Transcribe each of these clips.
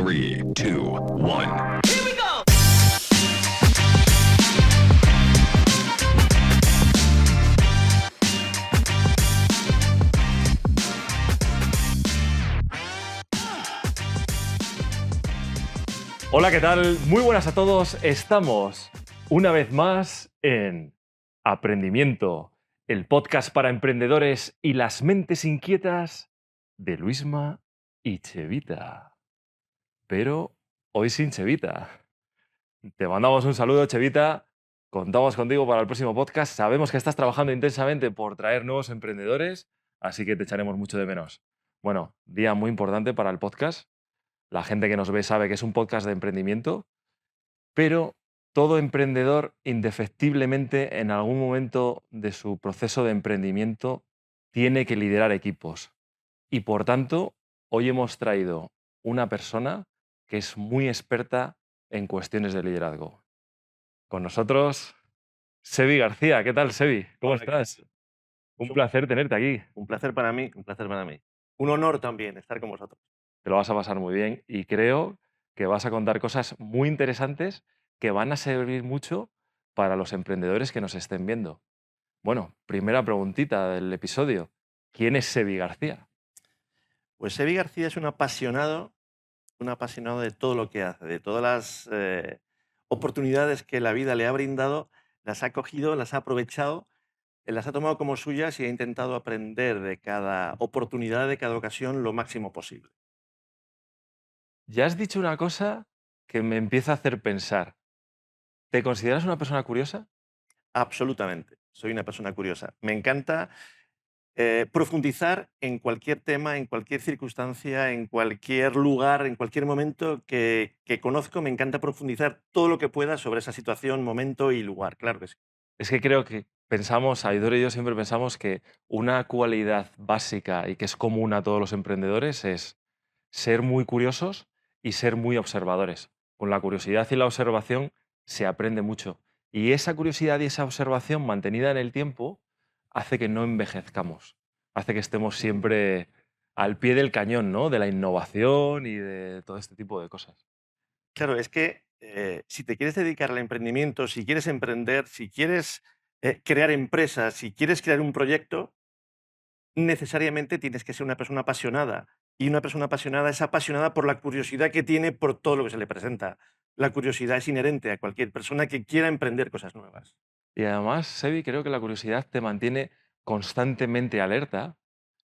3, 2, 1. Hola, ¿qué tal? Muy buenas a todos. Estamos una vez más en Aprendimiento, el podcast para emprendedores y las mentes inquietas de Luisma y Chevita. Pero hoy sin Chevita. Te mandamos un saludo, Chevita. Contamos contigo para el próximo podcast. Sabemos que estás trabajando intensamente por traer nuevos emprendedores, así que te echaremos mucho de menos. Bueno, día muy importante para el podcast. La gente que nos ve sabe que es un podcast de emprendimiento, pero todo emprendedor, indefectiblemente, en algún momento de su proceso de emprendimiento, tiene que liderar equipos. Y por tanto, hoy hemos traído una persona que es muy experta en cuestiones de liderazgo. Con nosotros, Sebi García. ¿Qué tal, Sebi? ¿Cómo Hola, ¿qué tal? estás? Un placer tenerte aquí. Un placer para mí, un placer para mí. Un honor también estar con vosotros. Te lo vas a pasar muy bien y creo que vas a contar cosas muy interesantes que van a servir mucho para los emprendedores que nos estén viendo. Bueno, primera preguntita del episodio. ¿Quién es Sebi García? Pues Sebi García es un apasionado de todo lo que hace, de todas las oportunidades que la vida le ha brindado, las ha cogido, las ha aprovechado, las ha tomado como suyas y ha intentado aprender de cada oportunidad, de cada ocasión, lo máximo posible. Ya has dicho una cosa que me empieza a hacer pensar. ¿Te consideras una persona curiosa? Absolutamente. Soy una persona curiosa. Me encanta profundizar en cualquier tema, en cualquier circunstancia, en cualquier lugar, en cualquier momento que conozco, me encanta profundizar todo lo que pueda sobre esa situación, momento y lugar, claro que sí. Es que creo que pensamos, Aidor y yo siempre pensamos que una cualidad básica y que es común a todos los emprendedores es ser muy curiosos y ser muy observadores. Con la curiosidad y la observación se aprende mucho. Y esa curiosidad y esa observación mantenida en el tiempo hace que no envejezcamos, hace que estemos siempre al pie del cañón, ¿no? De la innovación y de todo este tipo de cosas. Claro, es que si te quieres dedicar al emprendimiento, si quieres emprender, si quieres crear empresas, si quieres crear un proyecto, necesariamente tienes que ser una persona apasionada. Y una persona apasionada es apasionada por la curiosidad que tiene por todo lo que se le presenta. La curiosidad es inherente a cualquier persona que quiera emprender cosas nuevas. Y además, Sebi, creo que la curiosidad te mantiene constantemente alerta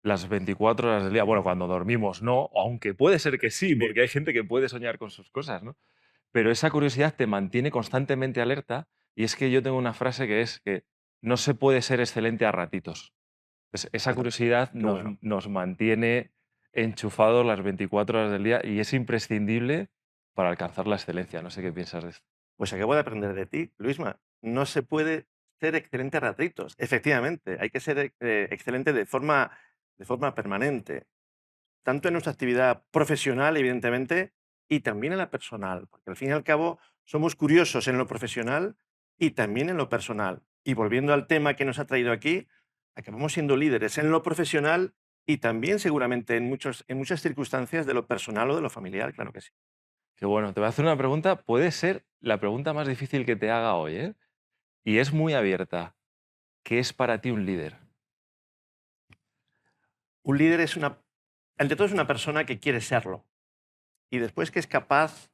las 24 horas del día. Bueno, cuando dormimos no, aunque puede ser que sí, porque hay gente que puede soñar con sus cosas, ¿no? Pero esa curiosidad te mantiene constantemente alerta y es que yo tengo una frase que es que no se puede ser excelente a ratitos. Esa curiosidad Qué bueno. nos mantiene enchufados las 24 horas del día y es imprescindible para alcanzar la excelencia. No sé qué piensas de esto. Pues acabo de aprender de ti, Luisma. No se puede ser excelente a ratitos. Efectivamente, hay que ser excelente de forma permanente, tanto en nuestra actividad profesional, evidentemente, y también en la personal, porque al fin y al cabo somos curiosos en lo profesional y también en lo personal. Y volviendo al tema que nos ha traído aquí, acabamos siendo líderes en lo profesional y también seguramente en muchas circunstancias de lo personal o de lo familiar, claro que sí. Qué bueno, te voy a hacer una pregunta, puede ser la pregunta más difícil que te haga hoy, ¿eh? Y es muy abierta. ¿Qué es para ti un líder? Un líder ante todo es una persona que quiere serlo y después que es capaz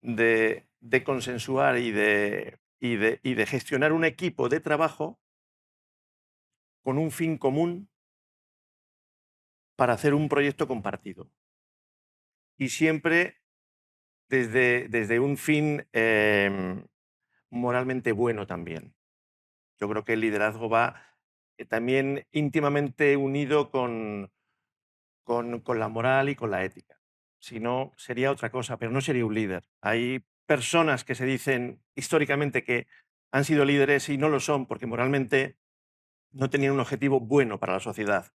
de consensuar y de gestionar un equipo de trabajo con un fin común para hacer un proyecto compartido. Y siempre desde un fin moralmente bueno también. Yo creo que el liderazgo va también íntimamente unido con la moral y con la ética. Si no, sería otra cosa, pero no sería un líder. Hay personas que se dicen históricamente que han sido líderes y no lo son porque moralmente no tenían un objetivo bueno para la sociedad.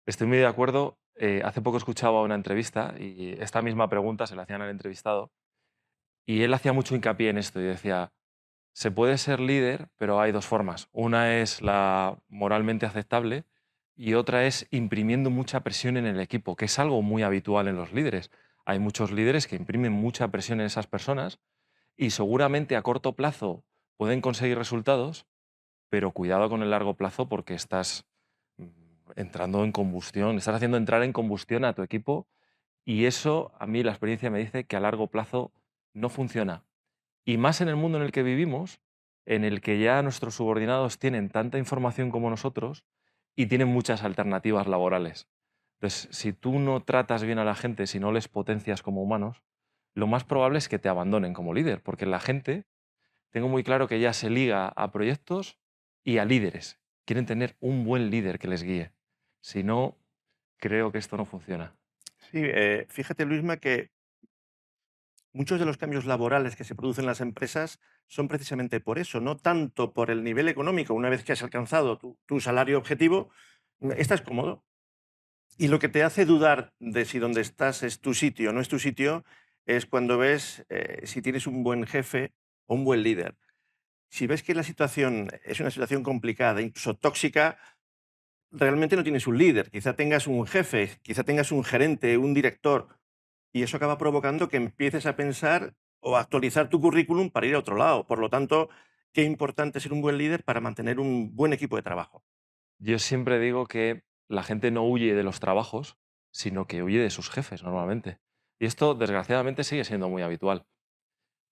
Estoy muy de acuerdo. Hace poco escuchaba una entrevista y esta misma pregunta se la hacían al entrevistado y él hacía mucho hincapié en esto y decía, se puede ser líder, pero hay dos formas. Una es la moralmente aceptable y otra es imprimiendo mucha presión en el equipo, que es algo muy habitual en los líderes. Hay muchos líderes que imprimen mucha presión en esas personas y seguramente a corto plazo pueden conseguir resultados, pero cuidado con el largo plazo porque estás mm, entrando en combustión, estás haciendo entrar en combustión a tu equipo y eso a mí la experiencia me dice que a largo plazo no funciona. Y más en el mundo en el que vivimos, en el que ya nuestros subordinados tienen tanta información como nosotros y tienen muchas alternativas laborales. Entonces, si tú no tratas bien a la gente, si no les potencias como humanos, lo más probable es que te abandonen como líder, porque la gente, tengo muy claro que ya se liga a proyectos y a líderes. Quieren tener un buen líder que les guíe. Si no, creo que esto no funciona. Sí, fíjate, Luisma, que muchos de los cambios laborales que se producen en las empresas son precisamente por eso, no tanto por el nivel económico. Una vez que has alcanzado tu salario objetivo, estás cómodo. Y lo que te hace dudar de si donde estás es tu sitio o no es tu sitio es cuando ves si tienes un buen jefe o un buen líder. Si ves que la situación es una situación complicada, incluso tóxica, realmente no tienes un líder. Quizá tengas un jefe, quizá tengas un gerente, un director, y eso acaba provocando que empieces a pensar o a actualizar tu currículum para ir a otro lado. Por lo tanto, qué importante ser un buen líder para mantener un buen equipo de trabajo. Yo siempre digo que la gente no huye de los trabajos, sino que huye de sus jefes normalmente. Y esto, desgraciadamente, sigue siendo muy habitual.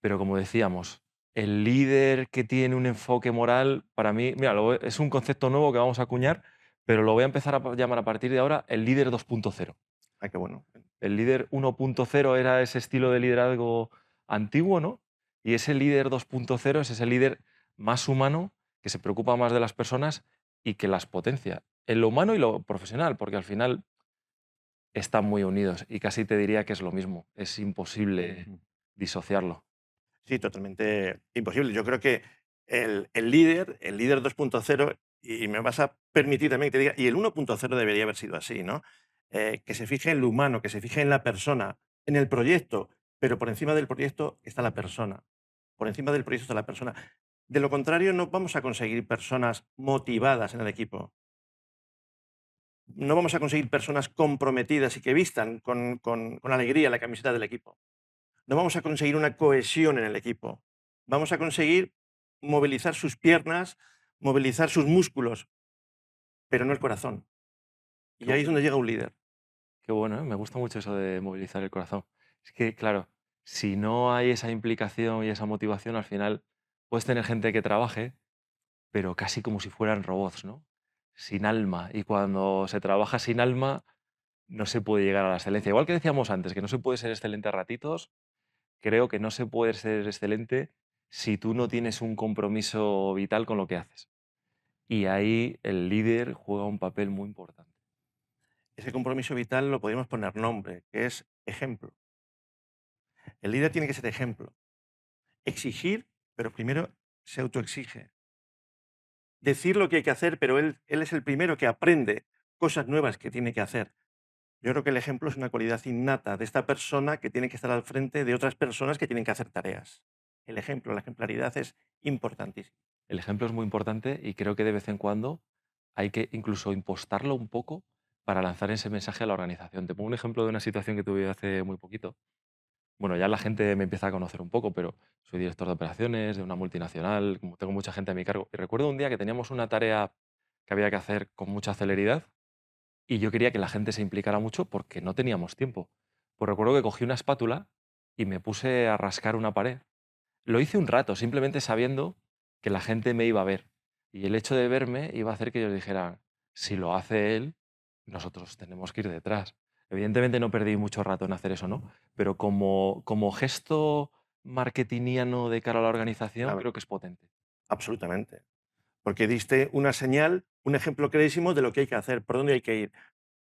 Pero como decíamos, el líder que tiene un enfoque moral, para mí, mira, es un concepto nuevo que vamos a acuñar, pero lo voy a empezar a llamar a partir de ahora el líder 2.0. Ah, qué bueno. El líder 1.0 era ese estilo de liderazgo antiguo, ¿no? Y ese líder 2.0 es ese líder más humano, que se preocupa más de las personas y que las potencia, en lo humano y lo profesional, porque al final están muy unidos y casi te diría que es lo mismo, es imposible Ujú. disociarlo. Sí, totalmente imposible. Yo creo que el líder 2.0, y me vas a permitir también que te diga, y el 1.0 debería haber sido así, ¿no? Que se fije en lo humano, que se fije en la persona, en el proyecto, pero por encima del proyecto está la persona. Por encima del proyecto está la persona. De lo contrario, no vamos a conseguir personas motivadas en el equipo. No vamos a conseguir personas comprometidas y que vistan con alegría la camiseta del equipo. No vamos a conseguir una cohesión en el equipo. Vamos a conseguir movilizar sus piernas, movilizar sus músculos, pero no el corazón. Qué, Y ahí es donde llega un líder. qué bueno, ¿eh? Me gusta mucho eso de movilizar el corazón. Es que, claro, si no hay esa implicación y esa motivación, al final puedes tener gente que trabaje, pero casi como si fueran robots, ¿no? Sin alma. Y cuando se trabaja sin alma, no se puede llegar a la excelencia. Igual que decíamos antes, que no se puede ser excelente a ratitos, creo que no se puede ser excelente si tú no tienes un compromiso vital con lo que haces. Y ahí el líder juega un papel muy importante. Ese compromiso vital lo podemos poner nombre, que es ejemplo. El líder tiene que ser ejemplo. Exigir, pero primero se autoexige. Decir lo que hay que hacer, pero él es el primero que aprende cosas nuevas que tiene que hacer. Yo creo que el ejemplo es una cualidad innata de esta persona que tiene que estar al frente de otras personas que tienen que hacer tareas. El ejemplo, la ejemplaridad es importantísimo. El ejemplo es muy importante y creo que de vez en cuando hay que incluso impostarlo un poco para lanzar ese mensaje a la organización. Te pongo un ejemplo de una situación que tuve hace muy poquito. Bueno, ya la gente me empieza a conocer un poco, pero soy director de operaciones de una multinacional, como tengo mucha gente a mi cargo. Y recuerdo un día que teníamos una tarea que había que hacer con mucha celeridad y yo quería que la gente se implicara mucho porque no teníamos tiempo. Pues recuerdo que cogí una espátula y me puse a rascar una pared. Lo hice un rato, simplemente sabiendo que la gente me iba a ver. Y el hecho de verme iba a hacer que ellos dijeran, si lo hace él, nosotros tenemos que ir detrás. Evidentemente no perdí mucho rato en hacer eso, ¿no? Pero como gesto marketingiano de cara a la organización, Claro, creo que es potente. absolutamente. Porque diste una señal, un ejemplo clarísimo de lo que hay que hacer, por dónde hay que ir.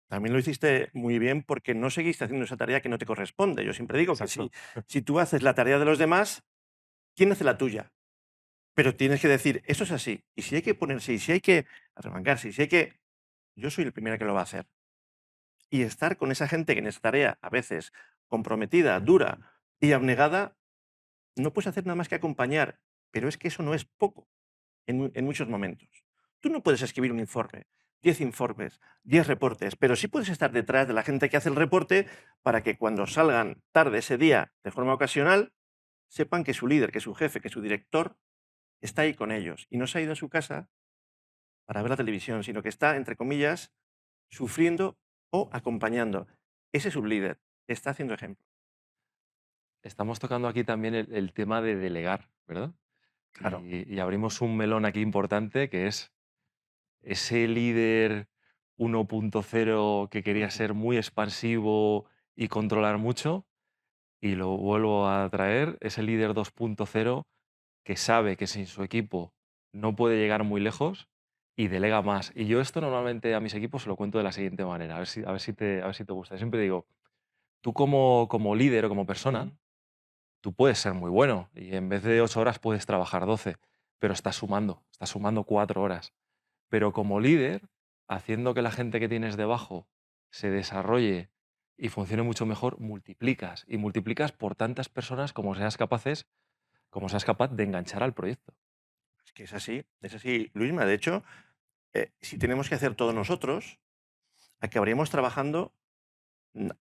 También lo hiciste muy bien porque no seguiste haciendo esa tarea que no te corresponde. Yo siempre digo que Exacto. si tú haces la tarea de los demás, ¿quién hace la tuya? Pero tienes que decir, eso es así. Y si hay que ponerse, y si hay que arremangarse, y si hay que... Yo soy el primero que lo va a hacer. Y estar con esa gente que en esa tarea, a veces comprometida, dura y abnegada, no puedes hacer nada más que acompañar. Pero es que eso no es poco en muchos momentos. Tú no puedes escribir un informe. 10 informes, 10 reportes, pero sí puedes estar detrás de la gente que hace el reporte para que cuando salgan tarde ese día de forma ocasional, sepan que su líder, que su jefe, que su director está ahí con ellos y no se ha ido a su casa para ver la televisión, sino que está, entre comillas, sufriendo o acompañando. Ese es un líder, está haciendo ejemplo. Estamos tocando aquí también el tema de delegar, ¿verdad? Claro. Y abrimos un melón aquí importante que es ese líder 1.0 que quería Ujú. ser muy expansivo y controlar mucho, y lo vuelvo a traer, ese líder 2.0 que sabe que sin su equipo no puede llegar muy lejos y delega más. Y yo esto normalmente a mis equipos se lo cuento de la siguiente manera, a ver si te gusta. Yo siempre digo, tú como líder o como persona, Ujú. tú puedes ser muy bueno y en vez de 8 horas puedes trabajar 12, pero estás sumando 4 horas. Pero como líder, haciendo que la gente que tienes debajo se desarrolle y funcione mucho mejor, multiplicas y multiplicas por tantas personas como seas capaz de enganchar al proyecto. Es que es así, Luisma. De hecho, si tenemos que hacer todo nosotros, acabaríamos trabajando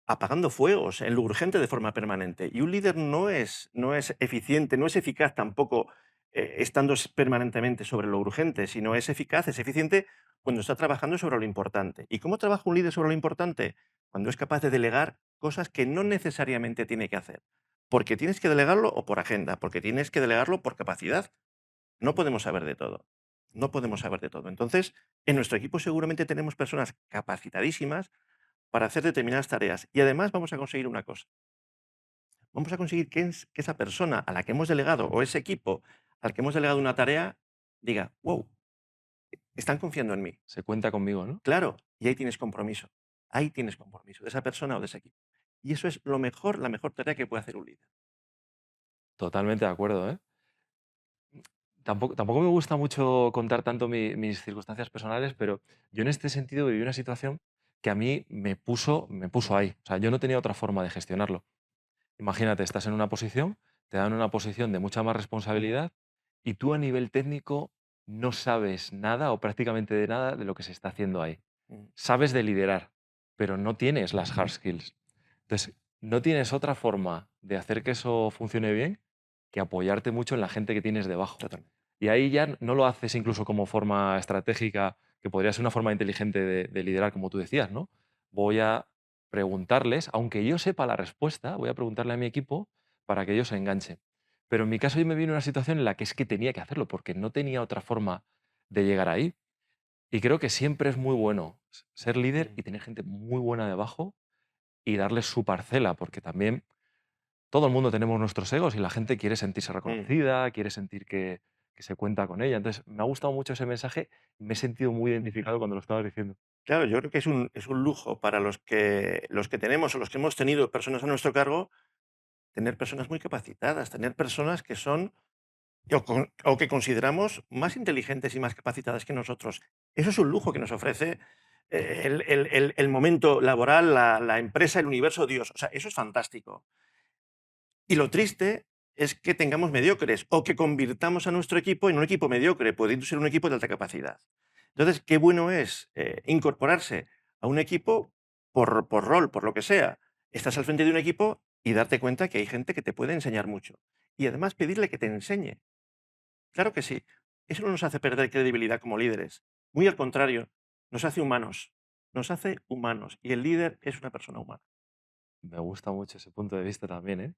apagando fuegos en lo urgente de forma permanente. Y un líder no es eficiente, no es eficaz tampoco estando permanentemente sobre lo urgente, sino es eficaz, es eficiente cuando está trabajando sobre lo importante. ¿Y cómo trabaja un líder sobre lo importante? Cuando es capaz de delegar cosas que no necesariamente tiene que hacer. Porque tienes que delegarlo o por agenda, porque tienes que delegarlo por capacidad. No podemos saber de todo. No podemos saber de todo. Entonces, en nuestro equipo seguramente tenemos personas capacitadísimas para hacer determinadas tareas. Y además vamos a conseguir una cosa. Vamos a conseguir que esa persona a la que hemos delegado o ese equipo al que hemos delegado una tarea diga, wow, están confiando en mí. Se cuenta conmigo, ¿no? Claro, y ahí tienes compromiso. Ahí tienes compromiso de esa persona o de ese equipo. Y eso es lo mejor, la mejor tarea que puede hacer un líder. Totalmente de acuerdo, ¿eh? Tampoco me gusta mucho contar tanto mis circunstancias personales, pero yo en este sentido viví una situación que a mí me puso ahí. O sea, yo no tenía otra forma de gestionarlo. Imagínate, estás en una posición, te dan una posición de mucha más Ujú, responsabilidad y tú a nivel técnico no sabes nada o prácticamente de nada de lo que se está haciendo ahí. ujú, Sabes de liderar, pero no tienes las hard skills. Entonces, no tienes otra forma de hacer que eso funcione bien que apoyarte mucho en la gente que tienes debajo. totalmente. Y ahí ya no lo haces incluso como forma estratégica, que podría ser una forma inteligente de liderar, como tú decías, ¿no? Voy a preguntarles, aunque yo sepa la respuesta, voy a preguntarle a mi equipo para que ellos se enganchen. Pero en mi caso yo me vi en una situación en la que es que tenía que hacerlo, porque no tenía otra forma de llegar ahí. Y creo que siempre es muy bueno ser líder Mm, y tener gente muy buena debajo y darles su parcela, porque también todo el mundo tenemos nuestros egos y la gente quiere sentirse mm. reconocida, quiere sentir que se cuenta con ella. Entonces, me ha gustado mucho ese mensaje y me he sentido muy identificado cuando lo estabas diciendo. Claro, yo creo que es un lujo para los que tenemos o los que hemos tenido personas a nuestro cargo, tener personas muy capacitadas, tener personas que son o que consideramos más inteligentes y más capacitadas que nosotros. Eso es un lujo que nos ofrece el momento laboral, la empresa, el universo, Dios. O sea, eso es fantástico. Y lo triste es que tengamos mediocres o que convirtamos a nuestro equipo en un equipo mediocre, pudiendo ser un equipo de alta capacidad. Entonces, qué bueno es incorporarse a un equipo por rol, por lo que sea. Estás al frente de un equipo y darte cuenta que hay gente que te puede enseñar mucho. Y además pedirle que te enseñe. Claro que sí. Eso no nos hace perder credibilidad como líderes. Muy al contrario, nos hace humanos. Nos hace humanos. Y el líder es una persona humana. Me gusta mucho ese punto de vista también, ¿eh?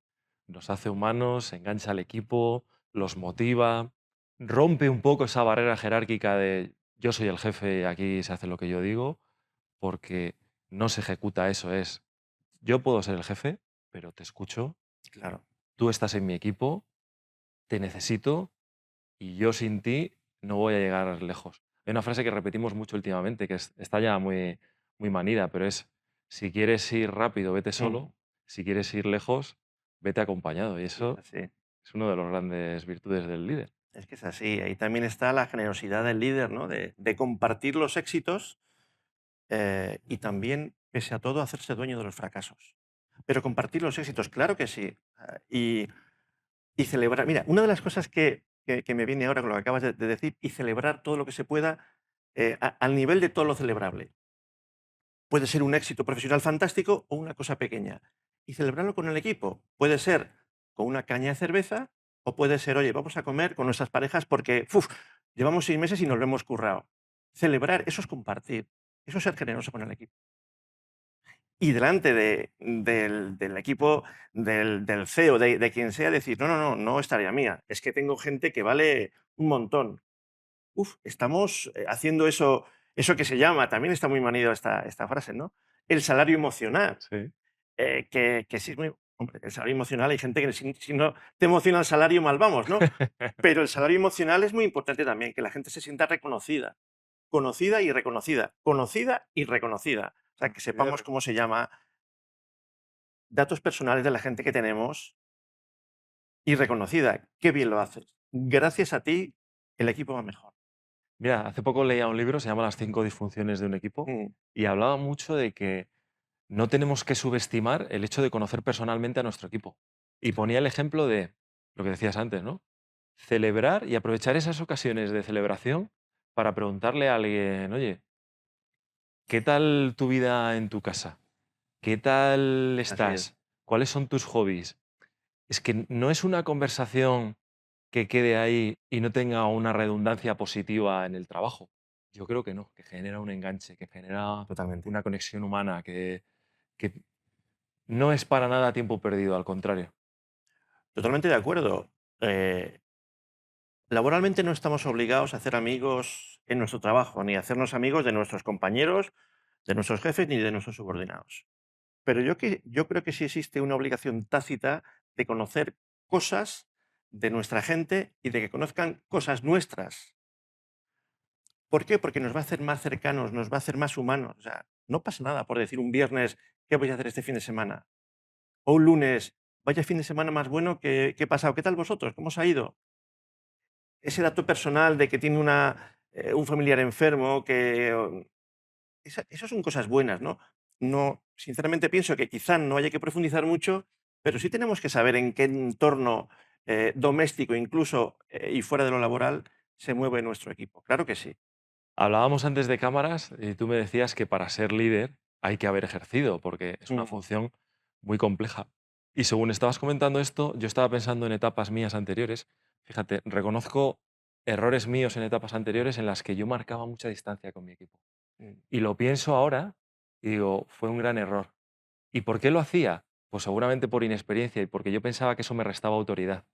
Nos hace humanos, engancha al equipo, los motiva, rompe un poco esa barrera jerárquica de yo soy el jefe y aquí se hace lo que yo digo, porque no se ejecuta eso, es yo puedo ser el jefe, pero te escucho, Claro. tú estás en mi equipo, te necesito y yo sin ti no voy a llegar lejos. Hay una frase que repetimos mucho últimamente, que está ya muy manida, pero es, si quieres ir rápido, vete Ujú. solo, si quieres ir lejos, vete acompañado. Y Y es eso así. es una de las grandes virtudes del líder. Es que es así. Ahí también está la generosidad del líder, ¿no? De compartir los éxitos y también, pese a todo, hacerse dueño de los fracasos. Pero compartir los éxitos, claro que sí. Y celebrar. Mira, una de las cosas que me viene ahora con lo que acabas de decir, y celebrar todo lo que se pueda, al nivel de todo lo celebrable. Puede ser un éxito profesional fantástico o una cosa pequeña. Y celebrarlo con el equipo. Puede ser con una caña de cerveza o puede ser, oye, vamos a comer con nuestras parejas porque llevamos 6 meses y nos lo hemos currado. Celebrar, eso es compartir. Eso es ser generoso con el equipo. Y delante del equipo, del CEO, de quien sea, decir, no, no, no, no es tarea mía. Es que tengo gente que vale un montón. Estamos haciendo eso que se llama, también está muy manido esta frase, ¿no? El salario emocional, Sí. que sí es muy... Hombre, el salario emocional, hay gente que si no te emociona el salario, mal vamos, ¿no? Pero el salario emocional es muy importante también, que la gente se sienta reconocida, conocida y reconocida, conocida y reconocida. O sea, que sepamos cómo se llama, datos personales de la gente que tenemos y reconocida. Qué bien lo haces. Gracias a ti, el equipo va mejor. Mira, hace poco leía un libro, se llama Las 5 disfunciones de un equipo, Mm, y hablaba mucho de que no tenemos que subestimar el hecho de conocer personalmente a nuestro equipo. Y ponía el ejemplo de lo que decías antes, ¿no? Celebrar y aprovechar esas ocasiones de celebración para preguntarle a alguien, oye, ¿qué tal tu vida en tu casa? ¿Qué tal así es. estás? ¿Cuáles son tus hobbies? Es que no es una conversación que quede ahí y no tenga una redundancia positiva en el trabajo. Yo creo que no, que genera un enganche, que genera Totalmente. una conexión humana, que no es para nada tiempo perdido, al contrario. Totalmente de acuerdo. Eh, Laboralmente no estamos obligados a hacer amigos en nuestro trabajo, ni a hacernos amigos de nuestros compañeros, de nuestros jefes, ni de nuestros subordinados. Pero yo creo que sí existe una obligación tácita de conocer cosas de nuestra gente y de que conozcan cosas nuestras. ¿Por qué? Porque nos va a hacer más cercanos, nos va a hacer más humanos. O sea, no pasa nada por decir un viernes, ¿qué voy a hacer este fin de semana? O un lunes, vaya fin de semana más bueno que he pasado. ¿Qué tal vosotros? ¿Cómo os ha ido? Ese dato personal de que tiene un familiar enfermo, eso son cosas buenas, ¿no? No, sinceramente pienso que quizá no haya que profundizar mucho, pero sí tenemos que saber en qué entorno doméstico, incluso y fuera de lo laboral, se mueve nuestro equipo. Claro que sí. Hablábamos antes de cámaras y tú me decías que para ser líder hay que haber ejercido, porque es una Mm, función muy compleja. Y según estabas comentando esto, yo estaba pensando en etapas mías anteriores. Fíjate, reconozco errores míos en etapas anteriores en las que yo marcaba mucha distancia con mi equipo. mm. Y lo pienso ahora y digo, fue un gran error. ¿Y por qué lo hacía? Pues seguramente por inexperiencia y porque yo pensaba que eso me restaba autoridad.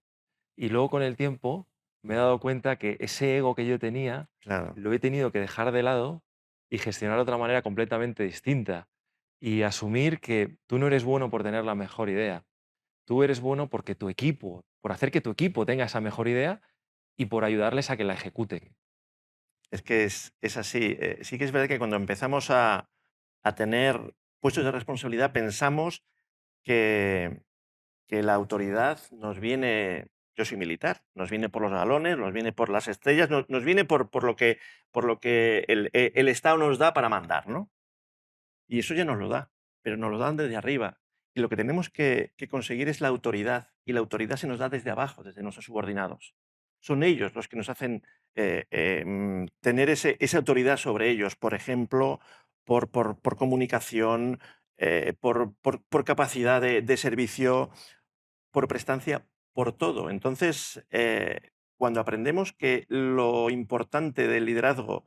Y luego con el tiempo me he dado cuenta que ese ego que yo tenía Claro. lo he tenido que dejar de lado y gestionar de otra manera completamente distinta. Y asumir que tú no eres bueno por tener la mejor idea. Tú eres bueno porque tu equipo, por hacer que tu equipo tenga esa mejor idea y por ayudarles a que la ejecuten. Es que es así. Sí que es verdad que cuando empezamos a tener puestos de responsabilidad pensamos que, que la autoridad nos viene, yo soy militar, nos viene por los galones, nos viene por las estrellas, nos viene por lo que el Estado nos da para mandar, ¿no? Y eso ya nos lo da, pero nos lo dan desde arriba. Y lo que tenemos que conseguir es la autoridad, y la autoridad se nos da desde abajo, desde nuestros subordinados. Son ellos los que nos hacen tener esa autoridad sobre ellos, por ejemplo, por comunicación, por capacidad de servicio, por prestancia, por todo. Entonces, cuando aprendemos que lo importante del liderazgo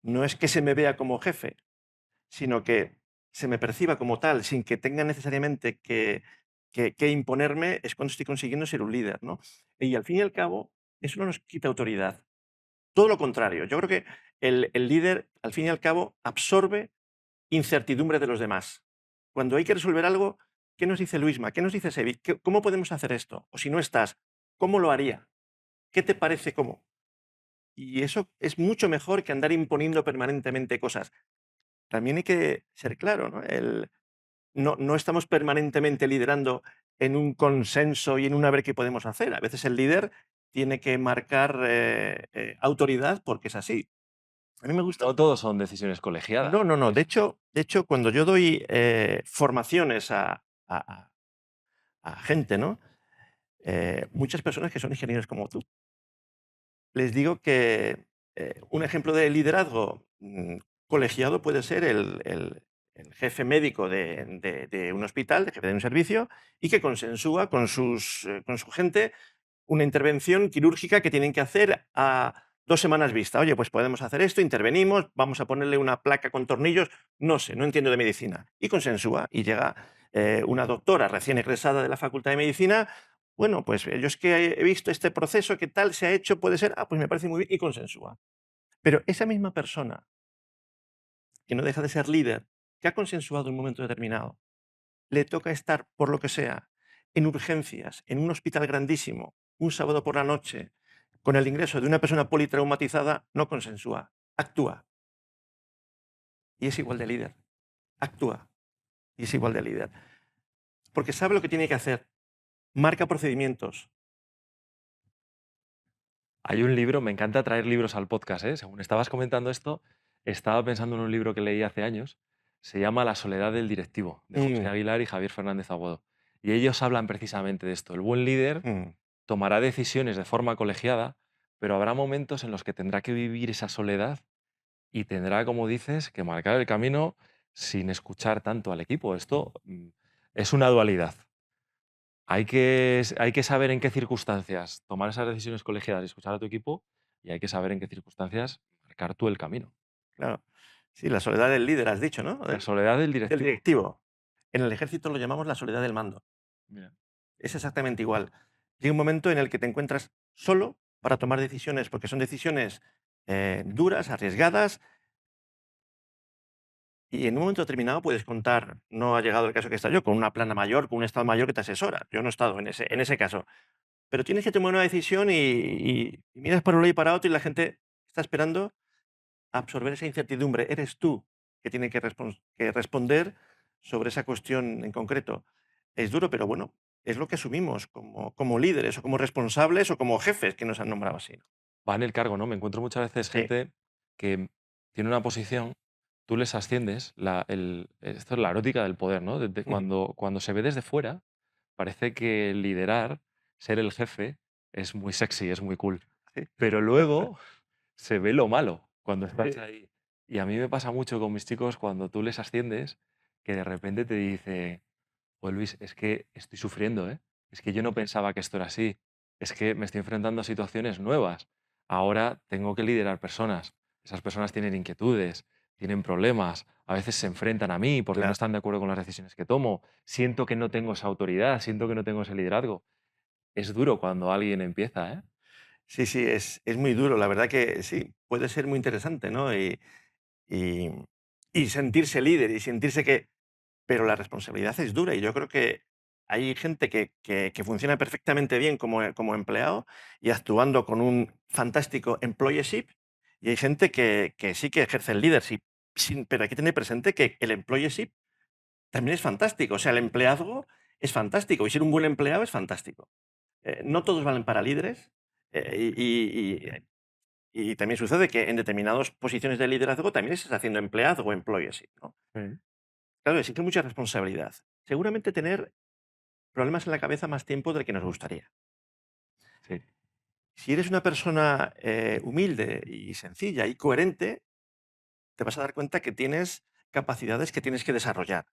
no es que se me vea como jefe, sino que se me perciba como tal, sin que tenga necesariamente que imponerme, es cuando estoy consiguiendo ser un líder, ¿no? Y al fin y al cabo, eso no nos quita autoridad. Todo lo contrario. Yo creo que el líder, al fin y al cabo, absorbe incertidumbre de los demás. Cuando hay que resolver algo, ¿qué nos dice Luisma? ¿Qué nos dice Sevi? ¿Cómo podemos hacer esto? O si no estás, ¿cómo lo haría? ¿Qué te parece cómo? Y eso es mucho mejor que andar imponiendo permanentemente cosas. También hay que ser claro, ¿no? No estamos permanentemente liderando en un consenso y en un a ver qué podemos hacer. A veces el líder tiene que marcar autoridad porque es así. A mí me gusta. No todos son decisiones colegiadas. No, no, no. De Es- hecho, de hecho cuando yo doy formaciones a gente, ¿no? Muchas personas que son ingenieros como tú, les digo que Un ejemplo de liderazgo colegiado puede ser el jefe médico de un hospital, el jefe de un servicio, y que consensúa con su gente una intervención quirúrgica que tienen que hacer a 2 semanas vista. Oye, pues podemos hacer esto, intervenimos, vamos a ponerle una placa con tornillos, no sé, no entiendo de medicina. Y consensúa y llega una doctora recién egresada de la Facultad de Medicina. Bueno, pues yo es que he visto este proceso, ¿qué tal se ha hecho? Puede ser, pues me parece muy bien y consensúa. Pero esa misma persona, que no deja de ser líder, que ha consensuado en un momento determinado, le toca estar, por lo que sea, en urgencias, en un hospital grandísimo, un sábado por la noche, con el ingreso de una persona politraumatizada, no consensúa, actúa. Y es igual de líder. Actúa. Y es igual de líder. Porque sabe lo que tiene que hacer. Marca procedimientos. Hay un libro, me encanta traer libros al podcast, ¿eh? Según estabas comentando esto, estaba pensando en un libro que leí hace años, se llama La soledad del directivo, de José Mm, Aguilar y Javier Fernández Aguado. Y ellos hablan precisamente de esto. El buen líder mm, tomará decisiones de forma colegiada, pero habrá momentos en los que tendrá que vivir esa soledad y tendrá, como dices, que marcar el camino sin escuchar tanto al equipo. Esto es una dualidad. Hay que saber en qué circunstancias tomar esas decisiones colegiadas y escuchar a tu equipo, y hay que saber en qué circunstancias marcar tú el camino. claro. Sí, la soledad del líder, has dicho, ¿no? La soledad del Del directivo. directivo. En el ejército lo llamamos la soledad del mando. Mira. Es exactamente igual. Llega un momento en el que te encuentras solo para tomar decisiones, porque son decisiones duras, arriesgadas, y en un momento determinado puedes contar, no ha llegado el caso que está yo, con una plana mayor, con un estado mayor que te asesora. Yo no he estado en ese caso. Pero tienes que tomar una decisión y miras para un lado y para otro y la gente está esperando a absorber esa incertidumbre. Eres tú que tiene que responder sobre esa cuestión en concreto. Es duro, pero bueno, es lo que asumimos como líderes o como responsables o como jefes que nos han nombrado así, ¿no? Va en el cargo, ¿no? Me encuentro muchas veces Sí. gente que tiene una posición, tú les asciendes, esto es la erótica del poder, ¿no? Ujú. Cuando se ve desde fuera, parece que liderar, ser el jefe, es muy sexy, es muy cool. Sí, Pero luego se ve lo malo cuando estás sí, ahí. Y a mí me pasa mucho con mis chicos cuando tú les asciendes, que de repente te dice, pues Luis, es que estoy sufriendo, ¿eh? Es que yo no pensaba que esto era así. Es que me estoy enfrentando a situaciones nuevas. Ahora tengo que liderar personas. Esas personas tienen inquietudes, tienen problemas, a veces se enfrentan a mí porque no claro. están de acuerdo con las decisiones que tomo. Siento que no tengo esa autoridad, siento que no tengo ese liderazgo. Es duro cuando alguien empieza, ¿eh? Sí, sí, es muy duro. La verdad que sí, puede ser muy interesante, ¿no? Y, y sentirse líder y sentirse que... Pero la responsabilidad es dura y yo creo que hay gente que funciona perfectamente bien como empleado y actuando con un fantástico employeeship, y hay gente que sí que ejerce el leadership, pero hay que tener presente que el employeeship también es fantástico. O sea, el empleazgo es fantástico y ser un buen empleado es fantástico. No todos valen para líderes, y también sucede que en determinadas posiciones de liderazgo también estás haciendo empleazgo o employeeship, ¿no? Sí. Claro, exige mucha responsabilidad. Seguramente tener problemas en la cabeza más tiempo del que nos gustaría. Sí. Si eres una persona humilde y sencilla y coherente, te vas a dar cuenta que tienes capacidades que tienes que desarrollar.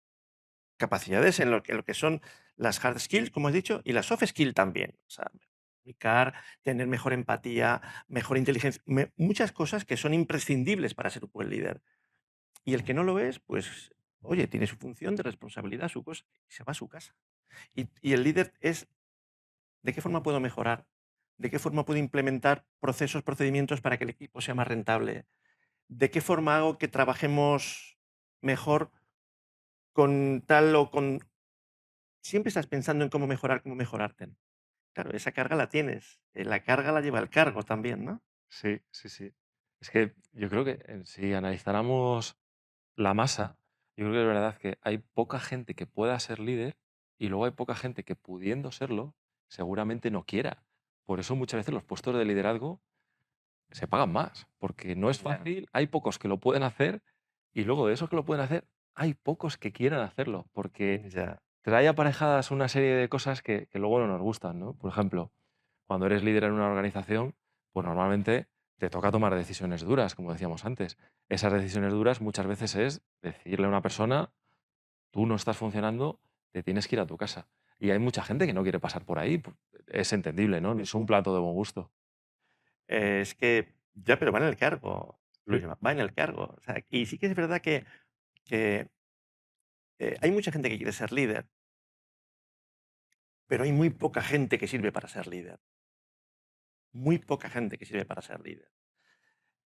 Capacidades en lo que son las hard skills, como has dicho, y las soft skills también. O sea, comunicar, tener mejor empatía, mejor inteligencia, muchas cosas que son imprescindibles para ser un buen líder. Y el que no lo es, pues, oye, tiene su función de responsabilidad, su cosa, y se va a su casa. Y el líder es, ¿de qué forma puedo mejorar? ¿De qué forma puedo implementar procesos, procedimientos para que el equipo sea más rentable? ¿De qué forma hago que trabajemos mejor con tal o con... Siempre estás pensando en cómo mejorar, cómo mejorarte, ¿no? Claro, esa carga la tienes. La carga la lleva el cargo también, ¿no? Sí, sí, sí. Es que yo creo que si analizáramos la masa, yo creo que es verdad que hay poca gente que pueda ser líder y luego hay poca gente que pudiendo serlo, seguramente no quiera. Por eso muchas veces los puestos de liderazgo se pagan más, porque no es Ya, fácil, hay pocos que lo pueden hacer y luego de esos que lo pueden hacer, hay pocos que quieran hacerlo, porque ya. trae aparejadas una serie de cosas que luego no nos gustan, ¿no? Por ejemplo, cuando eres líder en una organización, pues normalmente te toca tomar decisiones duras, como decíamos antes. Esas decisiones duras muchas veces es decirle a una persona, tú no estás funcionando, te tienes que ir a tu casa. Y hay mucha gente que no quiere pasar por ahí. Es entendible, ¿no? No es un plato de buen gusto. Es que ya, pero va en el cargo, Sí. Luis, va en el cargo. O sea, y sí que es verdad que, hay mucha gente que quiere ser líder, pero hay muy poca gente que sirve para ser líder. Muy poca gente que sirve para ser líder.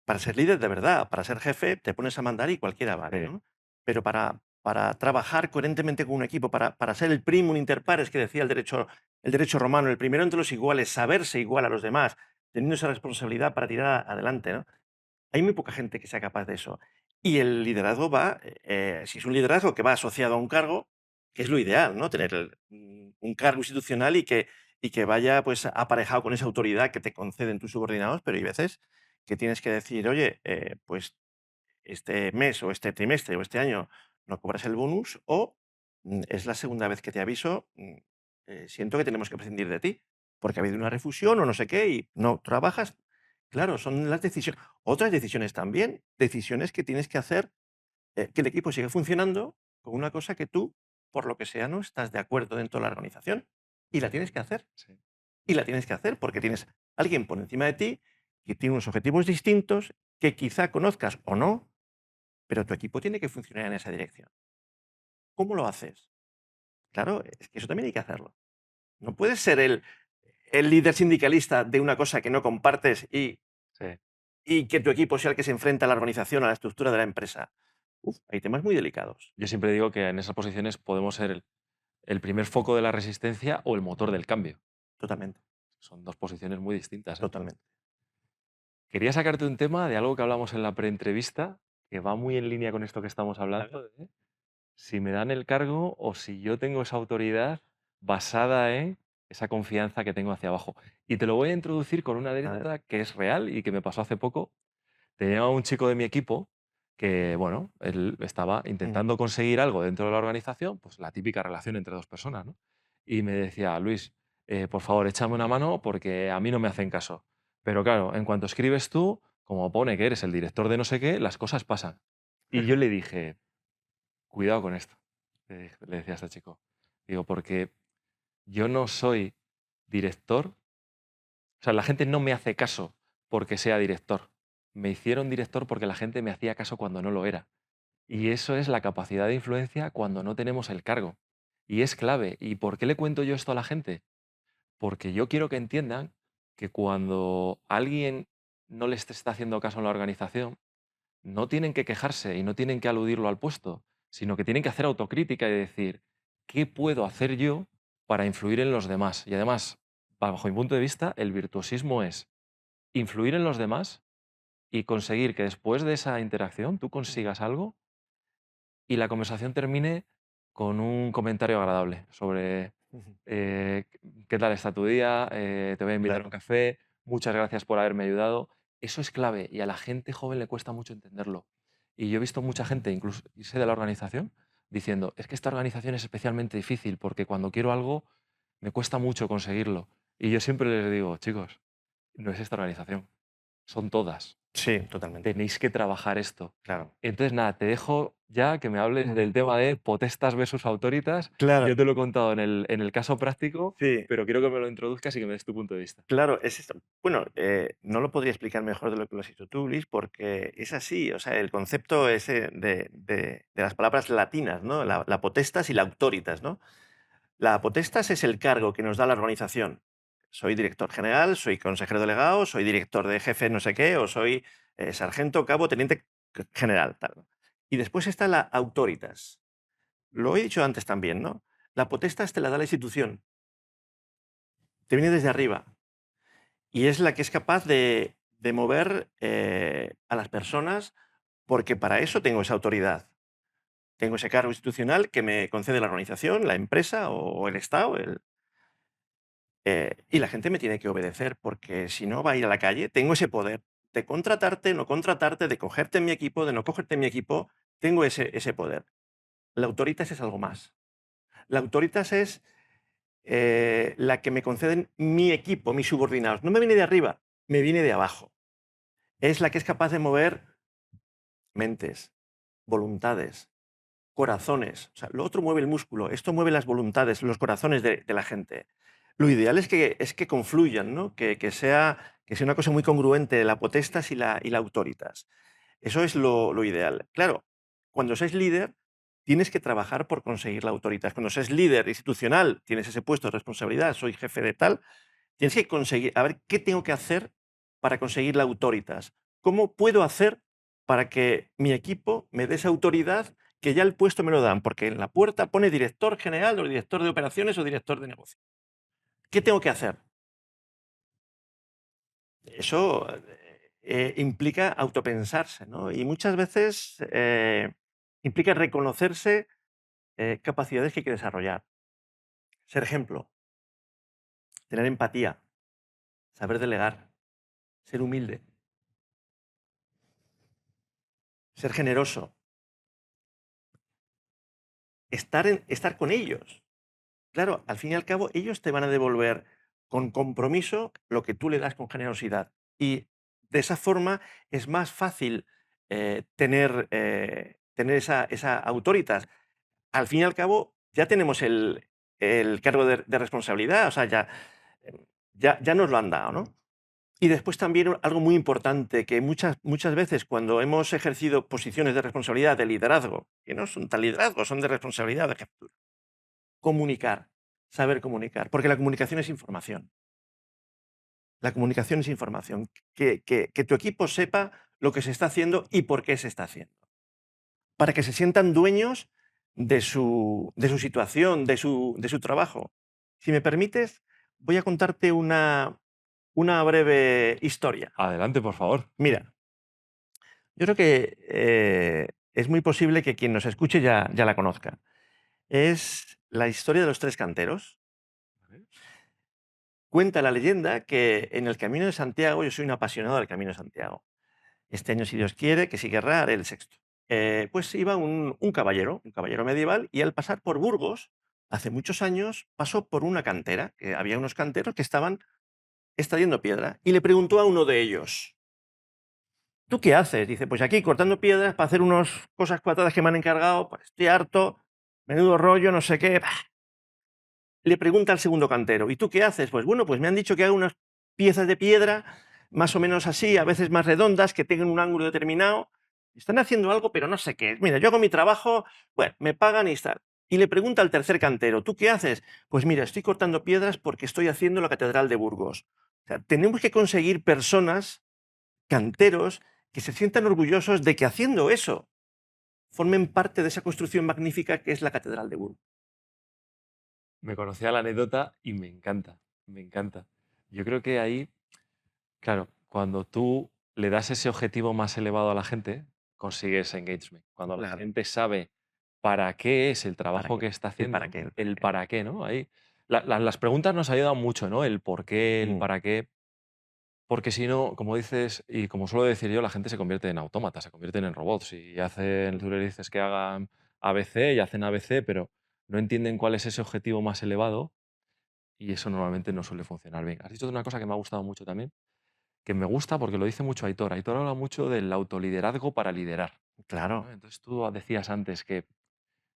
Para ser líder de verdad, para ser jefe, te pones a mandar y cualquiera vale, Sí, ¿no? Pero para trabajar coherentemente con un equipo, para ser el primum inter pares que decía el derecho romano, el primero entre los iguales, saberse igual a los demás, teniendo esa responsabilidad para tirar adelante, ¿no? Hay muy poca gente que sea capaz de eso. Y el liderazgo va, si es un liderazgo que va asociado a un cargo, que es lo ideal, ¿no? Tener un cargo institucional y que vaya pues aparejado con esa autoridad que te conceden tus subordinados, pero hay veces que tienes que decir, oye, pues este mes o este trimestre o este año no cobras el bonus o es la segunda vez que te aviso, siento que tenemos que prescindir de ti porque ha habido una refusión o no sé qué y no trabajas. Claro, son las decisiones. Otras decisiones también, decisiones que tienes que hacer, que el equipo siga funcionando con una cosa que tú, por lo que sea, no estás de acuerdo dentro de la organización y la tienes que hacer. sí. Y la tienes que hacer porque tienes alguien por encima de ti que tiene unos objetivos distintos que quizá conozcas o no, pero tu equipo tiene que funcionar en esa dirección. ¿Cómo lo haces? Claro, es que eso también hay que hacerlo. No puedes ser el líder sindicalista de una cosa que no compartes Sí. y que tu equipo sea el que se enfrenta a la organización, a la estructura de la empresa. Uf, hay temas muy delicados. Yo siempre digo que en esas posiciones podemos ser el primer foco de la resistencia o el motor del cambio. Totalmente, Son dos posiciones muy distintas, ¿eh? totalmente. Quería sacarte un tema de algo que hablamos en la preentrevista, que va muy en línea con esto que estamos A ver. hablando, de si me dan el cargo o si yo tengo esa autoridad basada en esa confianza que tengo hacia abajo. Y te lo voy a introducir con una A ver. anécdota que es real y que me pasó hace poco. Tenía un chico de mi equipo que, bueno, él estaba Mm. intentando conseguir algo dentro de la organización, pues la típica relación entre dos personas, ¿no? Y me decía, Luis, por favor, échame una mano porque a mí no me hacen caso. Pero claro, en cuanto escribes tú, como pone que eres el director de no sé qué, las cosas pasan. Y yo le dije, cuidado con esto, le decía a este chico. Digo, porque yo no soy director, o sea, la gente no me hace caso porque sea director. Me hicieron director porque la gente me hacía caso cuando no lo era. Y eso es la capacidad de influencia cuando no tenemos el cargo. Y es clave. ¿Y por qué le cuento yo esto a la gente? Porque yo quiero que entiendan que cuando alguien no les está haciendo caso en la organización, no tienen que quejarse y no tienen que aludirlo al puesto, sino que tienen que hacer autocrítica y decir, ¿qué puedo hacer yo para influir en los demás? Y además, bajo mi punto de vista, el virtuosismo es influir en los demás y conseguir que después de esa interacción tú consigas algo y la conversación termine con un comentario agradable sobre Ujú. eh, qué tal está tu día, te voy a invitar a un Claro. café, muchas gracias por haberme ayudado. Eso es clave y a la gente joven le cuesta mucho entenderlo. Y yo he visto mucha gente, incluso irse de la organización, diciendo, es que esta organización es especialmente difícil porque cuando quiero algo me cuesta mucho conseguirlo. Y yo siempre les digo, chicos, no es esta organización, son todas. Sí, totalmente. Tenéis que trabajar esto. Claro. Entonces, nada, te dejo ya que me hables del tema de potestas versus autoritas. Claro, Yo te lo he contado en el caso práctico, sí, pero quiero que me lo introduzcas y que me des tu punto de vista. claro, es esto. Bueno, no lo podría explicar mejor de lo que lo has hecho tú, Luis, porque es así. O sea, el concepto ese de las palabras latinas, ¿no? La potestas y la autoritas, ¿no? La potestas es el cargo que nos da la organización. Soy director general, soy consejero delegado, soy director de jefe no sé qué, o soy sargento, cabo, teniente general. Tal, ¿no? Y después está la autoritas. Lo he dicho antes también, ¿no? La potestas te la da la institución, te viene desde arriba y es la que es capaz de mover a las personas porque para eso tengo esa autoridad. Tengo ese cargo institucional que me concede la organización, la empresa o el Estado, y la gente me tiene que obedecer porque si no va a ir a la calle. Tengo ese poder de contratarte, no contratarte, de cogerte en mi equipo, de no cogerte en mi equipo. Tengo ese poder. La autoritas es algo más. La autoritas es la que me conceden mi equipo, mis subordinados. No me viene de arriba, me viene de abajo. es la que es capaz de mover mentes, voluntades, corazones. O sea, lo otro mueve el músculo, esto mueve las voluntades, los corazones de la gente. Lo ideal es que confluyan, ¿no? Que sea una cosa muy congruente, la potestas y la autoritas. Eso es lo ideal. Claro, cuando seas líder, tienes que trabajar por conseguir la autoritas. Cuando seas líder institucional, tienes ese puesto de responsabilidad, soy jefe de tal, tienes que conseguir, a ver, ¿qué tengo que hacer para conseguir la autoritas? ¿Cómo puedo hacer para que mi equipo me dé esa autoridad que ya el puesto me lo dan? Porque en la puerta pone director general o director de operaciones o director de negocio. ¿Qué tengo que hacer? Eso implica autopensarse, ¿no? Y muchas veces implica reconocerse capacidades que hay que desarrollar. Ser ejemplo, tener empatía, saber delegar, ser humilde, ser generoso, estar con ellos. Claro, al fin y al cabo, ellos te van a devolver con compromiso lo que tú le das con generosidad. Y de esa forma es más fácil tener esa autoritas. Al fin y al cabo, ya tenemos el cargo de responsabilidad, o sea, ya nos lo han dado, ¿no? Y después también algo muy importante, que muchas veces cuando hemos ejercido posiciones de responsabilidad, de liderazgo, que no son tan liderazgo, son de responsabilidad, de jefatura, comunicar, saber comunicar, porque la comunicación es información. La comunicación es información. Que tu equipo sepa lo que se está haciendo y por qué se está haciendo. Para que se sientan dueños de su situación, de su trabajo. Si me permites, voy a contarte una breve historia. Adelante, por favor. Mira, yo creo que es muy posible que quien nos escuche ya la conozca. Es la historia de los tres canteros. Cuenta la leyenda que en el Camino de Santiago, yo soy un apasionado del Camino de Santiago. Este año, si Dios quiere, que sí querrá, haré el sexto. Pues iba un caballero medieval, y al pasar por Burgos, hace muchos años, pasó por una cantera, que había unos canteros que estaban extrayendo piedra, y le preguntó a uno de ellos: ¿tú qué haces? Dice: pues aquí cortando piedras para hacer unas cosas cuadradas que me han encargado, pues estoy harto, menudo rollo, no sé qué. Bah. Le pregunta al segundo cantero: ¿y tú qué haces? Pues bueno, pues me han dicho que hago unas piezas de piedra, más o menos así, a veces más redondas, que tengan un ángulo determinado. Están haciendo algo, pero no sé qué es. Mira, yo hago mi trabajo, bueno, me pagan y tal. Y le pregunta al tercer cantero: ¿tú qué haces? Pues mira, estoy cortando piedras porque estoy haciendo la Catedral de Burgos. O sea, tenemos que conseguir personas, canteros, que se sientan orgullosos de que haciendo eso formen parte de esa construcción magnífica que es la Catedral de Burgos. Me conocía la anécdota y me encanta, me encanta. Yo creo que ahí, claro, cuando tú le das ese objetivo más elevado a la gente, consigues engagement. Cuando la Claro. gente sabe para qué es el ¿Para trabajo qué? que está El para haciendo, qué, el para el qué. para qué, ¿no? Ahí, las preguntas nos ayudan mucho, ¿no? El por qué, el Mm, para qué. Porque si no, como dices, y como suelo decir yo, la gente se convierte en autómatas, se convierten en robots y hacen, tú le dices que hagan ABC y hacen ABC, pero no entienden cuál es ese objetivo más elevado y eso normalmente no suele funcionar bien. Has dicho una cosa que me ha gustado mucho también, que me gusta porque lo dice mucho Aitor. Aitor habla mucho del autoliderazgo para liderar, ¿no? claro. Entonces tú decías antes que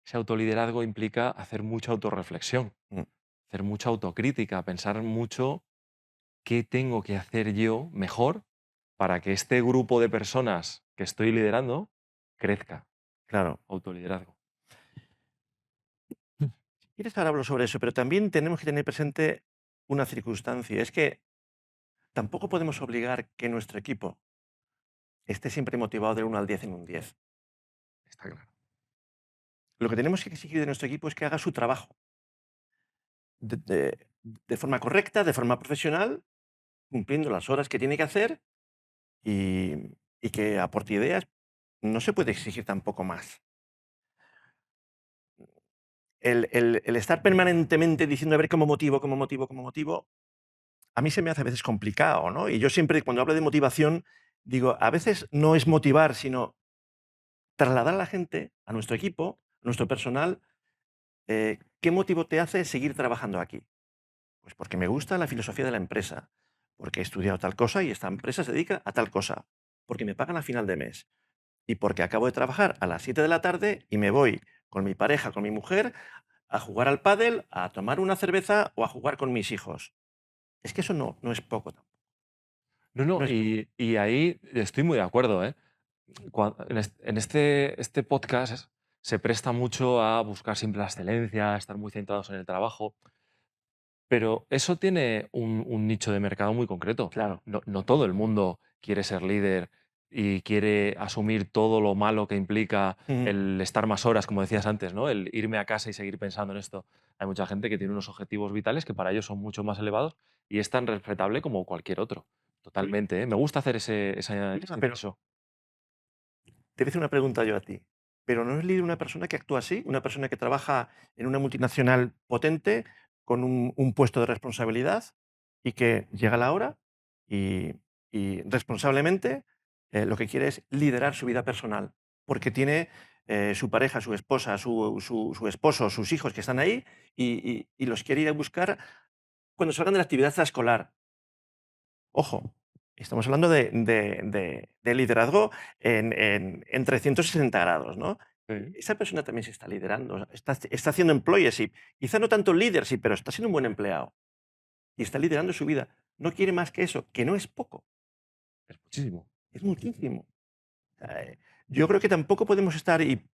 ese autoliderazgo implica hacer mucha autorreflexión, Mm, hacer mucha autocrítica, pensar mucho qué tengo que hacer yo mejor para que este grupo de personas que estoy liderando crezca. claro. Autoliderazgo. Si quieres, ahora hablo sobre eso, pero también tenemos que tener presente una circunstancia. Es que tampoco podemos obligar que nuestro equipo esté siempre motivado del 1 al 10 en un 10. Está claro. Lo que tenemos que exigir de nuestro equipo es que haga su trabajo de, de forma correcta, de forma profesional, cumpliendo las horas que tiene que hacer y, y que aporte ideas. No se puede exigir tampoco más. El estar permanentemente diciendo a ver cómo motivo, cómo motivo, cómo motivo, a mí se me hace a veces complicado, ¿no? Y yo siempre, cuando hablo de motivación, digo, a veces no es motivar, sino trasladar a la gente, a nuestro equipo, a nuestro personal, ¿qué motivo te hace seguir trabajando aquí? Pues porque me gusta la filosofía de la empresa, porque he estudiado tal cosa y esta empresa se dedica a tal cosa. porque me pagan a final de mes y porque acabo de trabajar a las 7 de la tarde y me voy con mi pareja, con mi mujer, a jugar al pádel, a tomar una cerveza o a jugar con mis hijos. Es que eso no es poco tampoco. No, no, No es poco. y ahí estoy muy de acuerdo, ¿eh? En este podcast se presta mucho a buscar siempre la excelencia, a estar muy centrados en el trabajo, pero eso tiene un nicho de mercado muy concreto. Claro. No todo el mundo quiere ser líder y quiere asumir todo lo malo que implica Ujú. el estar más horas, como decías antes, ¿no? El irme a casa y seguir pensando en esto. Hay mucha gente que tiene unos objetivos vitales que para ellos son mucho más elevados y es tan respetable como cualquier otro. Totalmente, ¿eh? Me gusta hacer ese Pero inciso. te voy a hacer una pregunta yo a ti. ¿Pero no es líder una persona que actúa así? ¿Una persona que trabaja en una multinacional potente con un puesto de responsabilidad y que llega la hora y, y responsablemente lo que quiere es liderar su vida personal? Porque tiene su pareja, su esposa, su esposo, sus hijos que están ahí y los quiere ir a buscar cuando salgan de la actividad escolar. Ojo, estamos hablando de liderazgo en 360 grados, ¿no? Sí. Esa persona también se está liderando, está haciendo employeeship, quizá no tanto leadership, pero está siendo un buen empleado y está liderando su vida. No quiere más que eso, que no es poco, Es muchísimo. es muchísimo. Eh, yo creo que tampoco podemos estar, y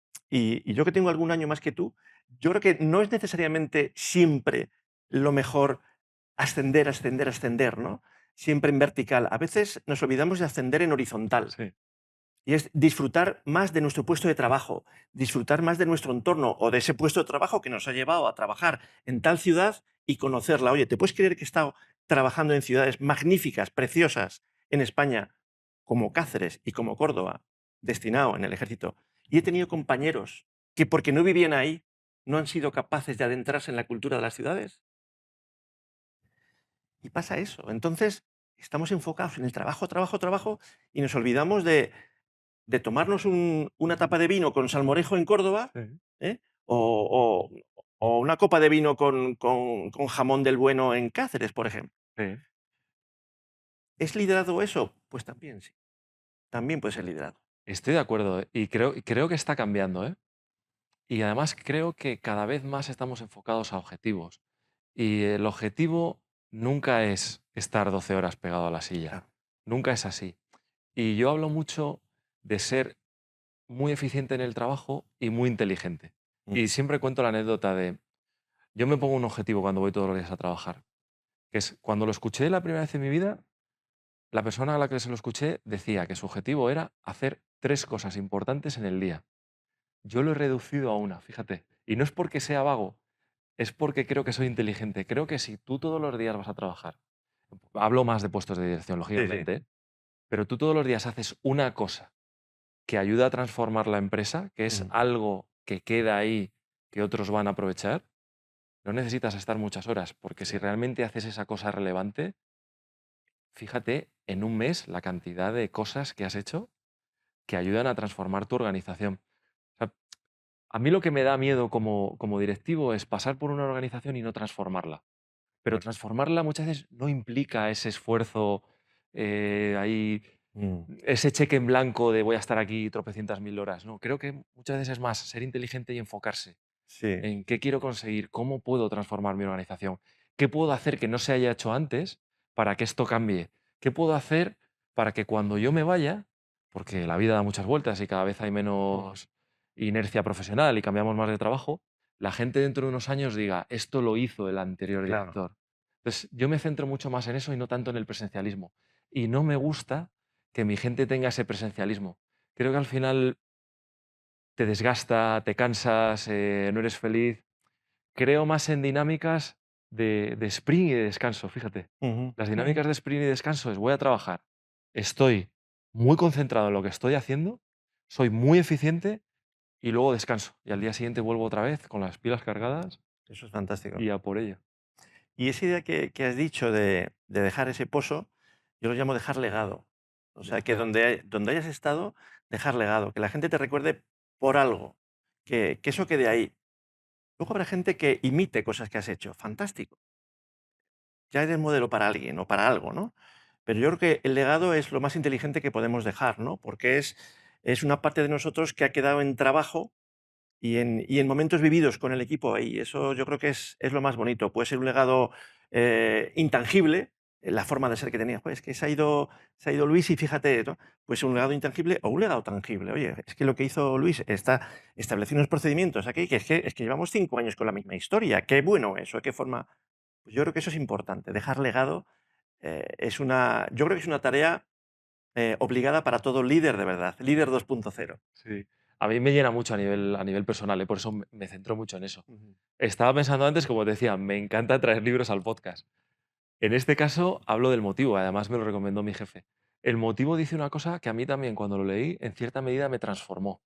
yo que tengo algún año más que tú, yo creo que no es necesariamente siempre lo mejor ascender, ascender, ascender, ¿no? Siempre en vertical. A veces nos olvidamos de ascender en horizontal. Sí. Y es disfrutar más de nuestro puesto de trabajo, disfrutar más de nuestro entorno o de ese puesto de trabajo que nos ha llevado a trabajar en tal ciudad y conocerla. Oye, ¿te puedes creer que he estado trabajando en ciudades magníficas, preciosas en España, como Cáceres y como Córdoba, destinado en el ejército? Y he tenido compañeros que porque no vivían ahí no han sido capaces de adentrarse en la cultura de las ciudades. Y pasa eso. Entonces, estamos enfocados en el trabajo, trabajo, trabajo y nos olvidamos de tomarnos una tapa de vino con salmorejo en Córdoba, Sí. ¿eh? O una copa de vino con jamón del bueno en Cáceres, por ejemplo. Sí. ¿Es liderado eso? Pues también sí, también puede ser liderado. Estoy de acuerdo, ¿eh? Y creo que está cambiando, ¿eh? Y además creo que cada vez más estamos enfocados a objetivos. Y el objetivo nunca es estar 12 horas pegado a la silla. Claro. Nunca es así. Y yo hablo mucho de ser muy eficiente en el trabajo y muy inteligente. Mm. Y siempre cuento la anécdota de, yo me pongo un objetivo cuando voy todos los días a trabajar, que es cuando lo escuché la primera vez en mi vida, la persona a la que se lo escuché decía que su objetivo era hacer 3 cosas importantes en el día. Yo lo he reducido a una, fíjate. Y no es porque sea vago, es porque creo que soy inteligente. Creo que si tú todos los días vas a trabajar, hablo más de puestos de dirección, Sí, sí. lógicamente, ¿eh? Pero tú todos los días haces una cosa que ayuda a transformar la empresa, que es Mm. algo que queda ahí que otros van a aprovechar, no necesitas estar muchas horas, porque si Sí. realmente haces esa cosa relevante, fíjate en un mes la cantidad de cosas que has hecho que ayudan a transformar tu organización. O sea, a mí lo que me da miedo como directivo es pasar por una organización y no transformarla. Pero transformarla muchas veces no implica ese esfuerzo, ahí, Mm. ese cheque en blanco de voy a estar aquí tropecientas mil horas. No, creo que muchas veces es más ser inteligente y enfocarse Sí. en qué quiero conseguir, cómo puedo transformar mi organización, qué puedo hacer que no se haya hecho antes para que esto cambie, qué puedo hacer para que cuando yo me vaya, porque la vida da muchas vueltas y cada vez hay menos inercia profesional y cambiamos más de trabajo, la gente dentro de unos años diga, esto lo hizo el anterior Claro. director. Entonces, yo me centro mucho más en eso y no tanto en el presencialismo. Y no me gusta que mi gente tenga ese presencialismo. Creo que al final te desgasta, te cansas, no eres feliz. Creo más en dinámicas de sprint y de descanso, fíjate. Ujú. Las Ujú. dinámicas de sprint y descanso es voy a trabajar, estoy muy concentrado en lo que estoy haciendo, soy muy eficiente y luego descanso. Y al día siguiente vuelvo otra vez con las pilas cargadas Eso es fantástico. y a por ello. Y esa idea que has dicho de dejar ese pozo, yo lo llamo dejar legado. O sea, que donde hayas estado, dejar legado, que la gente te recuerde por algo, que eso quede ahí. Luego habrá gente que imite cosas que has hecho, fantástico. Ya eres modelo para alguien o para algo, ¿no? Pero yo creo que el legado es lo más inteligente que podemos dejar, ¿no? Porque es una parte de nosotros que ha quedado en trabajo y en momentos vividos con el equipo, y eso yo creo que es lo más bonito. Puede ser un legado intangible, la forma de ser que tenía. Pues es que se ha ido Luis y fíjate, ¿no? Puede ser un legado intangible o un legado tangible. Oye, es que lo que hizo Luis está estableciendo unos procedimientos aquí, que llevamos 5 años con la misma historia. Qué bueno eso, qué forma. Pues yo creo que eso es importante. Dejar legado yo creo que es una tarea obligada para todo líder de verdad, líder 2.0. Sí. A mí me llena mucho a nivel personal, por eso me centro mucho en eso. Ujú. Estaba pensando antes, como te decía, me encanta traer libros al podcast. En este caso hablo del motivo, además me lo recomendó mi jefe. El motivo dice una cosa que a mí también cuando lo leí en cierta medida me transformó.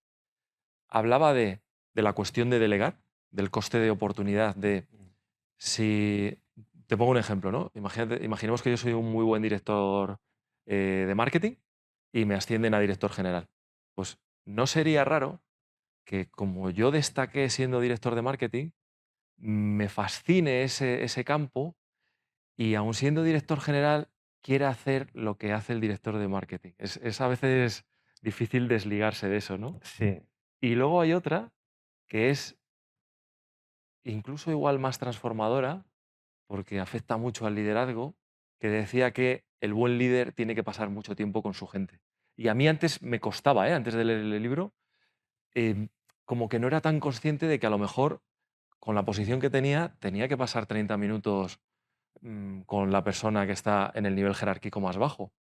Hablaba de la cuestión de delegar, del coste de oportunidad, de si... Te pongo un ejemplo, ¿no? Imaginemos que yo soy un muy buen director de marketing y me ascienden a director general. Pues no sería raro que como yo destaqué siendo director de marketing, me fascine ese campo y aun siendo director general, quiera hacer lo que hace el director de marketing. Es a veces difícil desligarse de eso, ¿no? Sí, Y luego hay otra que es incluso igual más transformadora, porque afecta mucho al liderazgo, que decía que el buen líder tiene que pasar mucho tiempo con su gente. Y a mí antes me costaba, antes de leer el libro, em, como que no era tan consciente de que a lo mejor con la posición que tenía que pasar 30 minutos con la persona que está en el nivel jerárquico más bajo.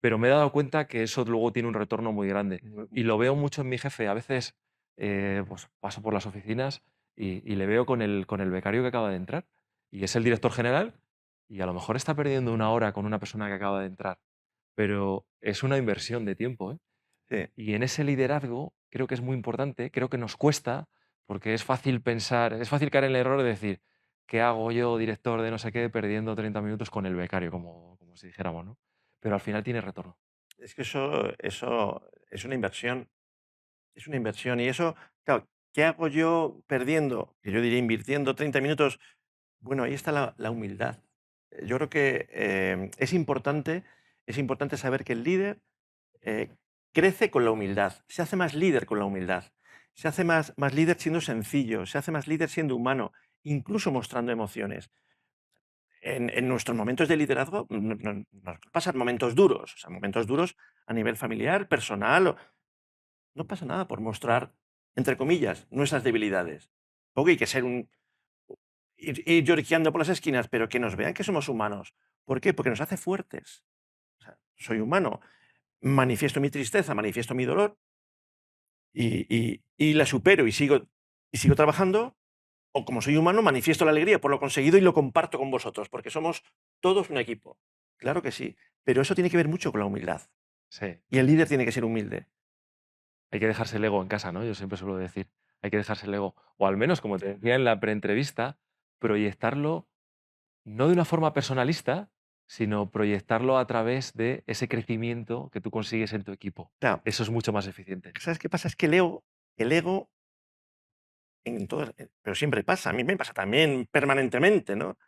Pero me he dado cuenta que eso luego tiene un retorno muy grande. Y lo veo mucho en mi jefe. A veces pues paso por las oficinas y le veo con el becario que acaba de entrar. Y es el director general y a lo mejor está perdiendo una hora con una persona que acaba de entrar. Pero es una inversión de tiempo, ¿eh? sí. Y en ese liderazgo creo que es muy importante, creo que nos cuesta, porque es fácil pensar, es fácil caer en el error de decir, ¿qué hago yo, director de no sé qué, perdiendo 30 minutos con el becario, como si dijéramos, ¿no? Pero al final tiene retorno. Es que eso es una inversión. Es una inversión. Y eso, claro, ¿qué hago yo perdiendo? Que yo diría invirtiendo 30 minutos. Bueno, ahí está la humildad. Yo creo que es importante saber que el líder eh, crece con la humildad, se hace más líder con la humildad, se hace más líder siendo sencillo, se hace más líder siendo humano, incluso mostrando emociones. En nuestros momentos de liderazgo nos pasan momentos duros, o sea, momentos duros a nivel familiar, personal. No pasa nada por mostrar, entre comillas, nuestras debilidades. Ok, hay que ser ir lloriqueando por las esquinas, pero que nos vean que somos humanos. ¿Por qué? Porque nos hace fuertes. O sea, soy humano, manifiesto mi tristeza, manifiesto mi dolor y la supero y sigo trabajando, o como soy humano, manifiesto la alegría por lo conseguido y lo comparto con vosotros, porque somos todos un equipo. Claro que sí, pero eso tiene que ver mucho con la humildad. Sí, Y el líder tiene que ser humilde. hay que dejarse el ego en casa, ¿no? Yo siempre suelo decir, hay que dejarse el ego, o al menos, como te decía en la preentrevista, proyectarlo no de una forma personalista, sino proyectarlo a través de ese crecimiento que tú consigues en tu equipo. Claro, Eso es mucho más eficiente. ¿sabes qué pasa? Es que el ego en todas, pero siempre pasa, a mí me pasa también permanentemente, ¿no?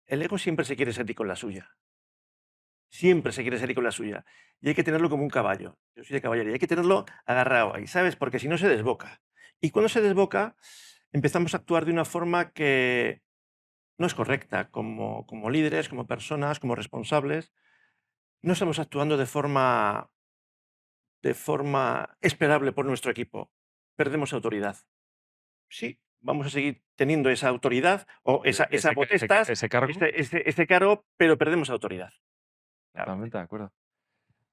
El ego siempre se quiere salir con la suya. Siempre se quiere salir con la suya. Y hay que tenerlo como un caballo. Yo soy de caballería. Hay que tenerlo agarrado ahí, ¿sabes? Porque si no se desboca. Y cuando se desboca, empezamos a actuar de una forma que no es correcta. Como líderes, como personas, como responsables, no estamos actuando de forma esperable por nuestro equipo. Perdemos autoridad. Sí, vamos a seguir teniendo esa autoridad o esa potestad, Ese cargo, ese cargo, pero perdemos autoridad. Claro. totalmente de acuerdo.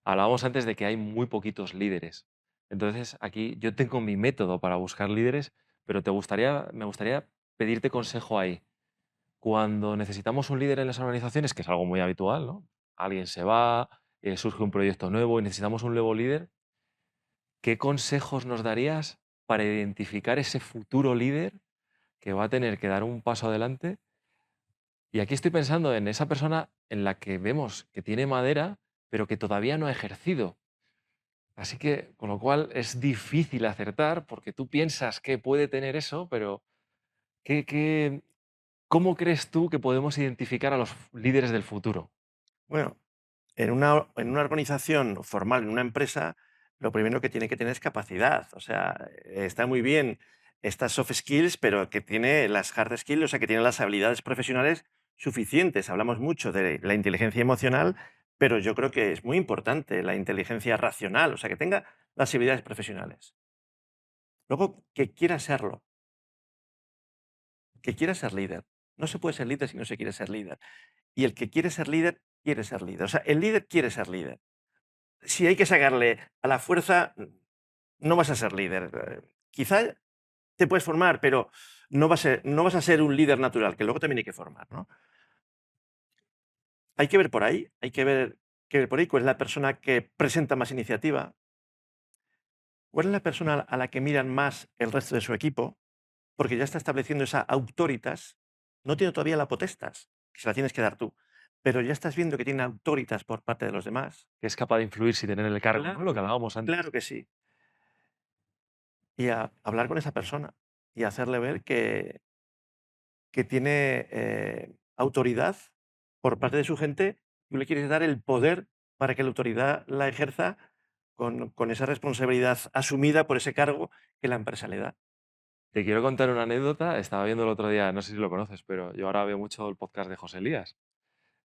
Hablábamos antes de que hay muy poquitos líderes. Entonces, aquí yo tengo mi método para buscar líderes, pero me gustaría pedirte consejo ahí. Cuando necesitamos un líder en las organizaciones, que es algo muy habitual, ¿no? Alguien se va, surge un proyecto nuevo y necesitamos un nuevo líder, ¿qué consejos nos darías para identificar ese futuro líder que va a tener que dar un paso adelante? Y aquí estoy pensando en esa persona en la que vemos que tiene madera, pero que todavía no ha ejercido. Así que, con lo cual, es difícil acertar porque tú piensas que puede tener eso, pero ¿cómo crees tú que podemos identificar a los líderes del futuro? Bueno. en una organización formal, en una empresa, lo primero que tiene que tener es capacidad. O sea, está muy bien estas soft skills, pero que tiene las hard skills, o sea, que tiene las habilidades profesionales suficientes. Hablamos mucho de la inteligencia emocional, pero yo creo que es muy importante la inteligencia racional, o sea, que tenga las habilidades profesionales. Luego, que quiera ser líder. No se puede ser líder si no se quiere ser líder. Y el que quiere ser líder. O sea, el líder quiere ser líder. Si hay que sacarle a la fuerza, no vas a ser líder. Quizá te puedes formar, pero no vas a ser un líder natural, que luego también hay que formar, ¿no? Hay que ver por ahí, hay que ver por ahí cuál es la persona que presenta más iniciativa, cuál es la persona a la que miran más el resto de su equipo, porque ya está estableciendo esa autoritas, no tiene todavía la potestas, que se la tienes que dar tú, pero ya estás viendo que tiene autoritas por parte de los demás. Que es capaz de influir sin tener el cargo, ¿no? Lo que Claro, hablábamos antes. claro que sí. Y a hablar con esa persona y hacerle ver que tiene autoridad por parte de su gente, tú le quieres dar el poder para que la autoridad la ejerza con esa responsabilidad asumida por ese cargo que la empresa le da. Te quiero contar una anécdota. Estaba viendo el otro día, no sé si lo conoces, pero yo ahora veo mucho el podcast de José Elías.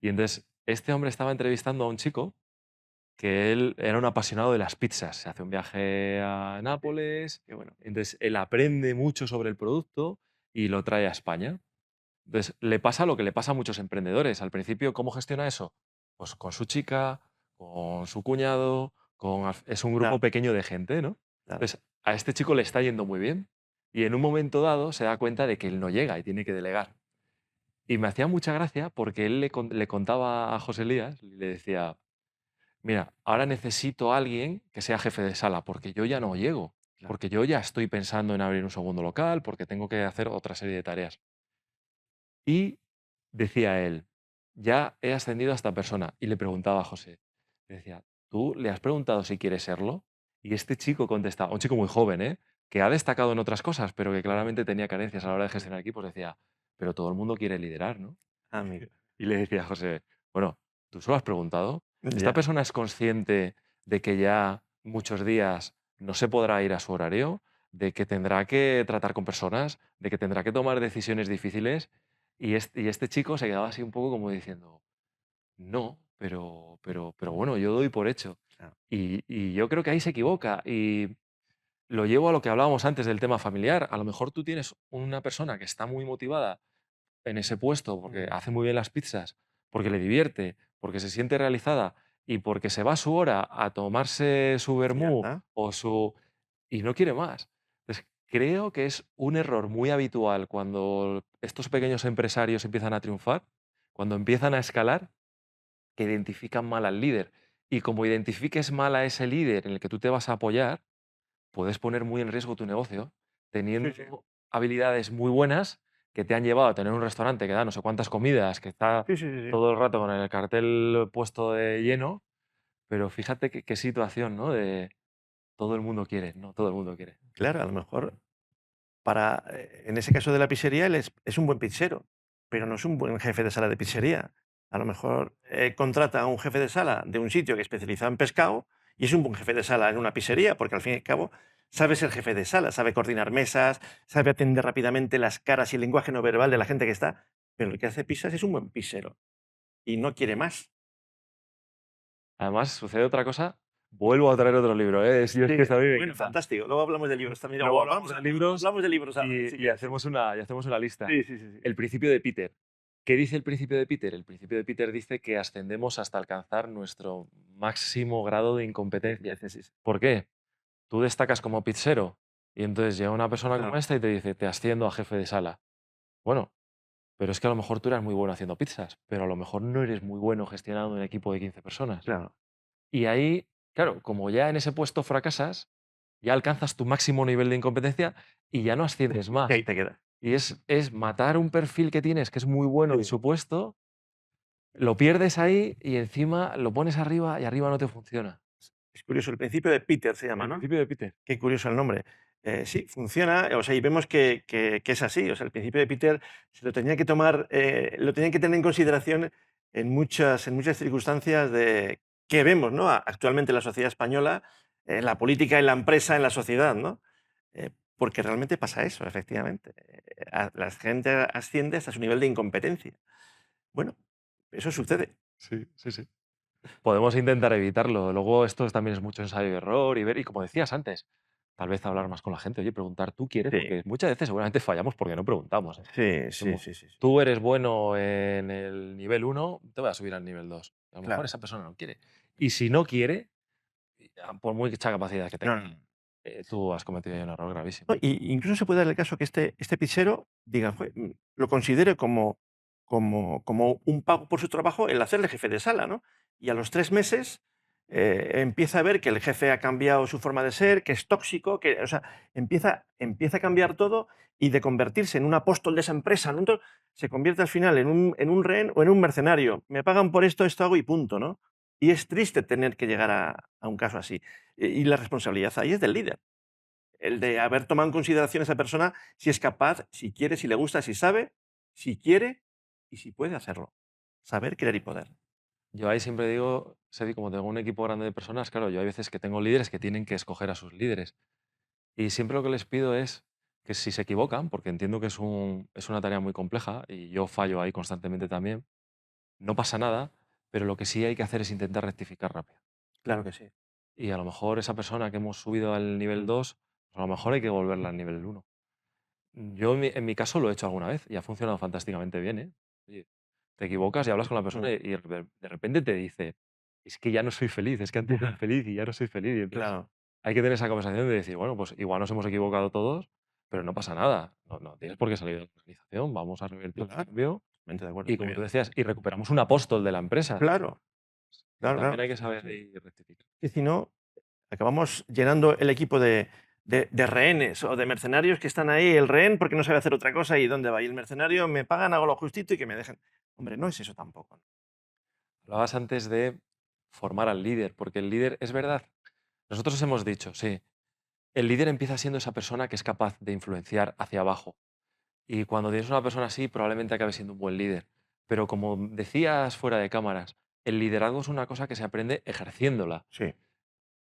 Y entonces, este hombre estaba entrevistando a un chico que él era un apasionado de las pizzas. Se hace un viaje a Nápoles, Qué bueno. entonces él aprende mucho sobre el producto y lo trae a España. Entonces, le pasa lo que le pasa a muchos emprendedores. Al principio, ¿cómo gestiona eso? Pues con su chica, con su cuñado, es un grupo Claro, pequeño de gente, ¿no? claro. Entonces, a este chico le está yendo muy bien y en un momento dado se da cuenta de que él no llega y tiene que delegar. Y me hacía mucha gracia porque él le contaba a José Elías y le decía, mira, ahora necesito a alguien que sea jefe de sala porque yo ya no llego, Claro. porque yo ya estoy pensando en abrir un segundo local, porque tengo que hacer otra serie de tareas. Y decía él, ya he ascendido a esta persona. Y le preguntaba a José, le decía, ¿tú le has preguntado si quiere serlo? Y este chico contestaba, un chico muy joven, ¿eh? Que ha destacado en otras cosas, pero que claramente tenía carencias a la hora de gestionar equipos, decía, pero todo el mundo quiere liderar, ¿no? Amigo. Y le decía a José, bueno, ¿tú se lo has preguntado? ¿Esta Ya, persona es consciente de que ya muchos días no se podrá ir a su horario? ¿De que tendrá que tratar con personas? ¿De que tendrá que tomar decisiones difíciles? Y este chico se quedaba así un poco como diciendo, no, pero bueno, yo doy por hecho. claro. Y yo creo que ahí se equivoca. Y lo llevo a lo que hablábamos antes del tema familiar. A lo mejor tú tienes una persona que está muy motivada en ese puesto porque Mm, hace muy bien las pizzas, porque le divierte, porque se siente realizada y porque se va a su hora a tomarse su ya vermú está. o su... y no quiere más. Entonces, creo que es un error muy habitual cuando estos pequeños empresarios empiezan a triunfar, cuando empiezan a escalar, que identifican mal al líder. Y como identifiques mal a ese líder en el que tú te vas a apoyar, puedes poner muy en riesgo tu negocio Sí, sí. teniendo habilidades muy buenas que te han llevado a tener un restaurante que da no sé cuántas comidas, que está Sí, sí, sí, sí. todo el rato con el cartel puesto de lleno, pero fíjate qué situación, ¿no? De todo el mundo quiere, no todo el mundo quiere. Claro, a lo mejor en ese caso de la pizzería, él es un buen pizzero, pero no es un buen jefe de sala de pizzería. A lo mejor contrata a un jefe de sala de un sitio que es especializado en pescado y es un buen jefe de sala en una pizzería, porque al fin y al cabo sabe ser jefe de sala, sabe coordinar mesas, sabe atender rápidamente las caras y el lenguaje no verbal de la gente que está, pero el que hace pizzas es un buen pizzero y no quiere más. Además, sucede otra cosa, vuelvo a traer otro libro, ¿eh? Yo es Sí, que esto a mí me bueno, encanta. fantástico. Luego hablamos de libros también. Luego O hablamos de libros hablamos de libros ahora, si y quieres. hacemos una lista. Sí, sí, sí, sí. El principio de Peter. ¿Qué dice el principio de Peter? El principio de Peter dice que ascendemos hasta alcanzar nuestro máximo grado de incompetencia. Sí, sí, sí. ¿Por qué? Tú destacas como pizzero y entonces llega una persona como Claro, esta y te dice, te asciendo a jefe de sala. Bueno, pero es que a lo mejor tú eras muy bueno haciendo pizzas, pero a lo mejor no eres muy bueno gestionando un equipo de 15 personas. claro. Y ahí, claro, como ya en ese puesto fracasas, ya alcanzas tu máximo nivel de incompetencia y ya no asciendes Y más. ahí te quedas. Y es matar un perfil que tienes que es muy bueno en Sí. su puesto, lo pierdes ahí y encima lo pones arriba y arriba no te funciona. Es curioso, el principio de Peter se llama, El ¿no? principio de Peter. Qué curioso el nombre. Sí, funciona, o sea, y vemos que es así. O sea, el principio de Peter se lo tenía que tomar, lo tenía que tener en consideración en muchas circunstancias que vemos, ¿no? Actualmente en la sociedad española, en la política, en la empresa, en la sociedad, ¿no? Porque realmente pasa eso, efectivamente. La gente asciende hasta su nivel de incompetencia. Bueno, eso sucede. Sí, sí, sí. Podemos intentar evitarlo. Luego esto también es mucho ensayo y error y ver, y como decías antes, tal vez hablar más con la gente, oye, preguntar, ¿tú quieres? Sí, Porque muchas veces seguramente fallamos porque no preguntamos, ¿eh? sí, sí, Como, sí, sí, sí. tú eres bueno en el nivel 1, te voy a subir al nivel 2. A lo mejor Claro. esa persona no quiere. Y si no quiere, por mucha capacidad que No, tenga, no, no. tú has cometido ahí un error gravísimo. No, incluso se puede dar el caso que este pizzero diga, lo considere como un pago por su trabajo el hacerle jefe de sala, ¿no? Y a los 3 meses empieza a ver que el jefe ha cambiado su forma de ser, que es tóxico, que, o sea, empieza a cambiar todo y de convertirse en un apóstol de esa empresa, ¿no? Entonces, se convierte al final en un rehén o en un mercenario. Me pagan por esto, esto hago y punto, ¿no? Y es triste tener que llegar a un caso así. Y la responsabilidad ahí es del líder, el de haber tomado en consideración a esa persona si es capaz, si quiere, si le gusta, si sabe, si quiere y si puede hacerlo. Saber, querer y poder. Yo ahí siempre digo, Sedi, como tengo un equipo grande de personas, claro, yo hay veces que tengo líderes que tienen que escoger a sus líderes. Y siempre lo que les pido es que si se equivocan, porque entiendo que es una tarea muy compleja y yo fallo ahí constantemente también, no pasa nada, pero lo que sí hay que hacer es intentar rectificar rápido. Claro que sí. Y a lo mejor esa persona que hemos subido al nivel 2, pues a lo mejor hay que volverla al nivel 1. Yo en mi caso lo he hecho alguna vez y ha funcionado fantásticamente bien, ¿eh? Oye, te equivocas y hablas con la Mm, persona y de repente te dice, es que ya no soy feliz, es que antes era feliz y ya no soy feliz. Y entonces claro, hay que tener esa conversación de decir, bueno, pues igual nos hemos equivocado todos, pero no pasa nada. No, no tienes por qué salir de la organización, vamos a revertir el claro. cambio Totalmente de acuerdo. y Muy como tú bien. decías, y recuperamos un apóstol de la empresa. Claro, claro, También claro. hay que saber ahí rectificar. Y si no, acabamos llenando el equipo de rehenes o de mercenarios que están ahí, el rehén porque no sabe hacer otra cosa y dónde va. Y el mercenario me pagan, hago lo justito y que me dejen. Hombre, no es eso tampoco. Hablabas antes de formar al líder, porque el líder, es verdad, nosotros hemos dicho, sí, el líder empieza siendo esa persona que es capaz de influenciar hacia abajo. Y cuando tienes una persona así, probablemente acabe siendo un buen líder. Pero como decías fuera de cámaras, el liderazgo es una cosa que se aprende ejerciéndola. Sí.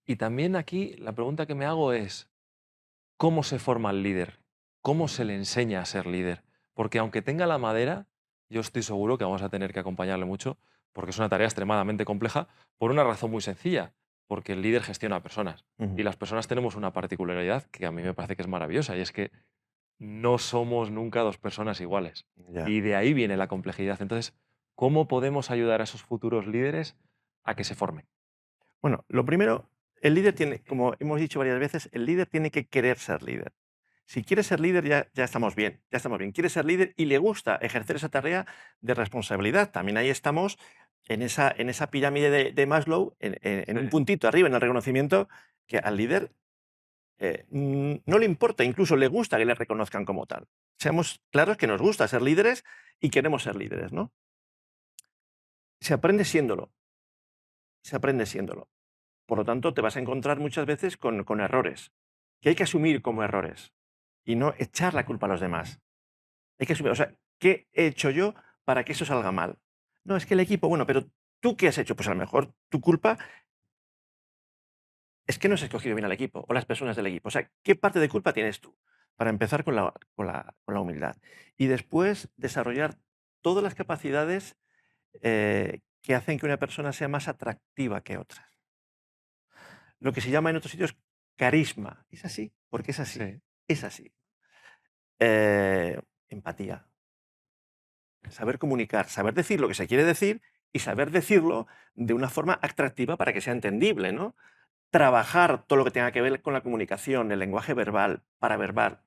Y también aquí la pregunta que me hago es, ¿cómo se forma el líder? ¿Cómo se le enseña a ser líder? Porque aunque tenga la madera, yo estoy seguro que vamos a tener que acompañarle mucho, porque es una tarea extremadamente compleja, por una razón muy sencilla, porque el líder gestiona a personas. Ujú. Y las personas tenemos una particularidad que a mí me parece que es maravillosa, y es que no somos nunca dos personas iguales. Ya. Y de ahí viene la complejidad. Entonces, ¿cómo podemos ayudar a esos futuros líderes a que se formen? Bueno, lo primero, el líder tiene, como hemos dicho varias veces, el líder tiene que querer ser líder. Si quiere ser líder, ya estamos bien, ya estamos bien. Quiere ser líder y le gusta ejercer esa tarea de responsabilidad. También ahí estamos en esa pirámide de Maslow, en un Sí. puntito arriba, en el reconocimiento, que al líder no le importa, incluso le gusta que le reconozcan como tal. Seamos claros que nos gusta ser líderes y queremos ser líderes, ¿no? Se aprende siéndolo, se aprende siéndolo. Por lo tanto, te vas a encontrar muchas veces con errores, que hay que asumir como errores y no echar la culpa a los demás. Hay que asumir, o sea, ¿qué he hecho yo para que eso salga mal? No, es que el equipo, bueno, pero ¿tú qué has hecho? Pues a lo mejor tu culpa es que no has escogido bien al equipo o las personas del equipo. O sea, ¿qué parte de culpa tienes tú? Para empezar con la humildad. Y después desarrollar todas las capacidades que hacen que una persona sea más atractiva que otras. Lo que se llama en otros sitios carisma. Es así, porque es así. Sí. Es así. Empatía. Saber comunicar, saber decir lo que se quiere decir y saber decirlo de una forma atractiva para que sea entendible, ¿no? Trabajar todo lo que tenga que ver con la comunicación, el lenguaje verbal, paraverbal,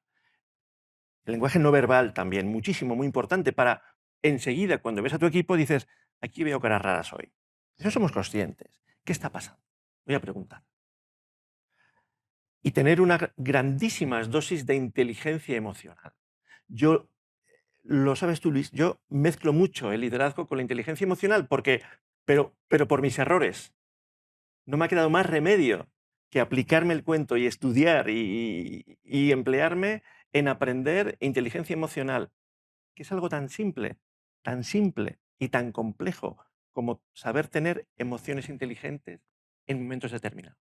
el lenguaje no verbal también, muchísimo, muy importante para enseguida cuando ves a tu equipo dices, aquí veo caras raras hoy. Eso somos conscientes. ¿Qué está pasando? Voy a preguntar. Y tener una grandísimas dosis de inteligencia emocional. Yo, lo sabes tú, Luis, yo mezclo mucho el liderazgo con la inteligencia emocional pero por mis errores. No me ha quedado más remedio que aplicarme el cuento y estudiar y emplearme en aprender inteligencia emocional, que es algo tan simple y tan complejo como saber tener emociones inteligentes en momentos determinados.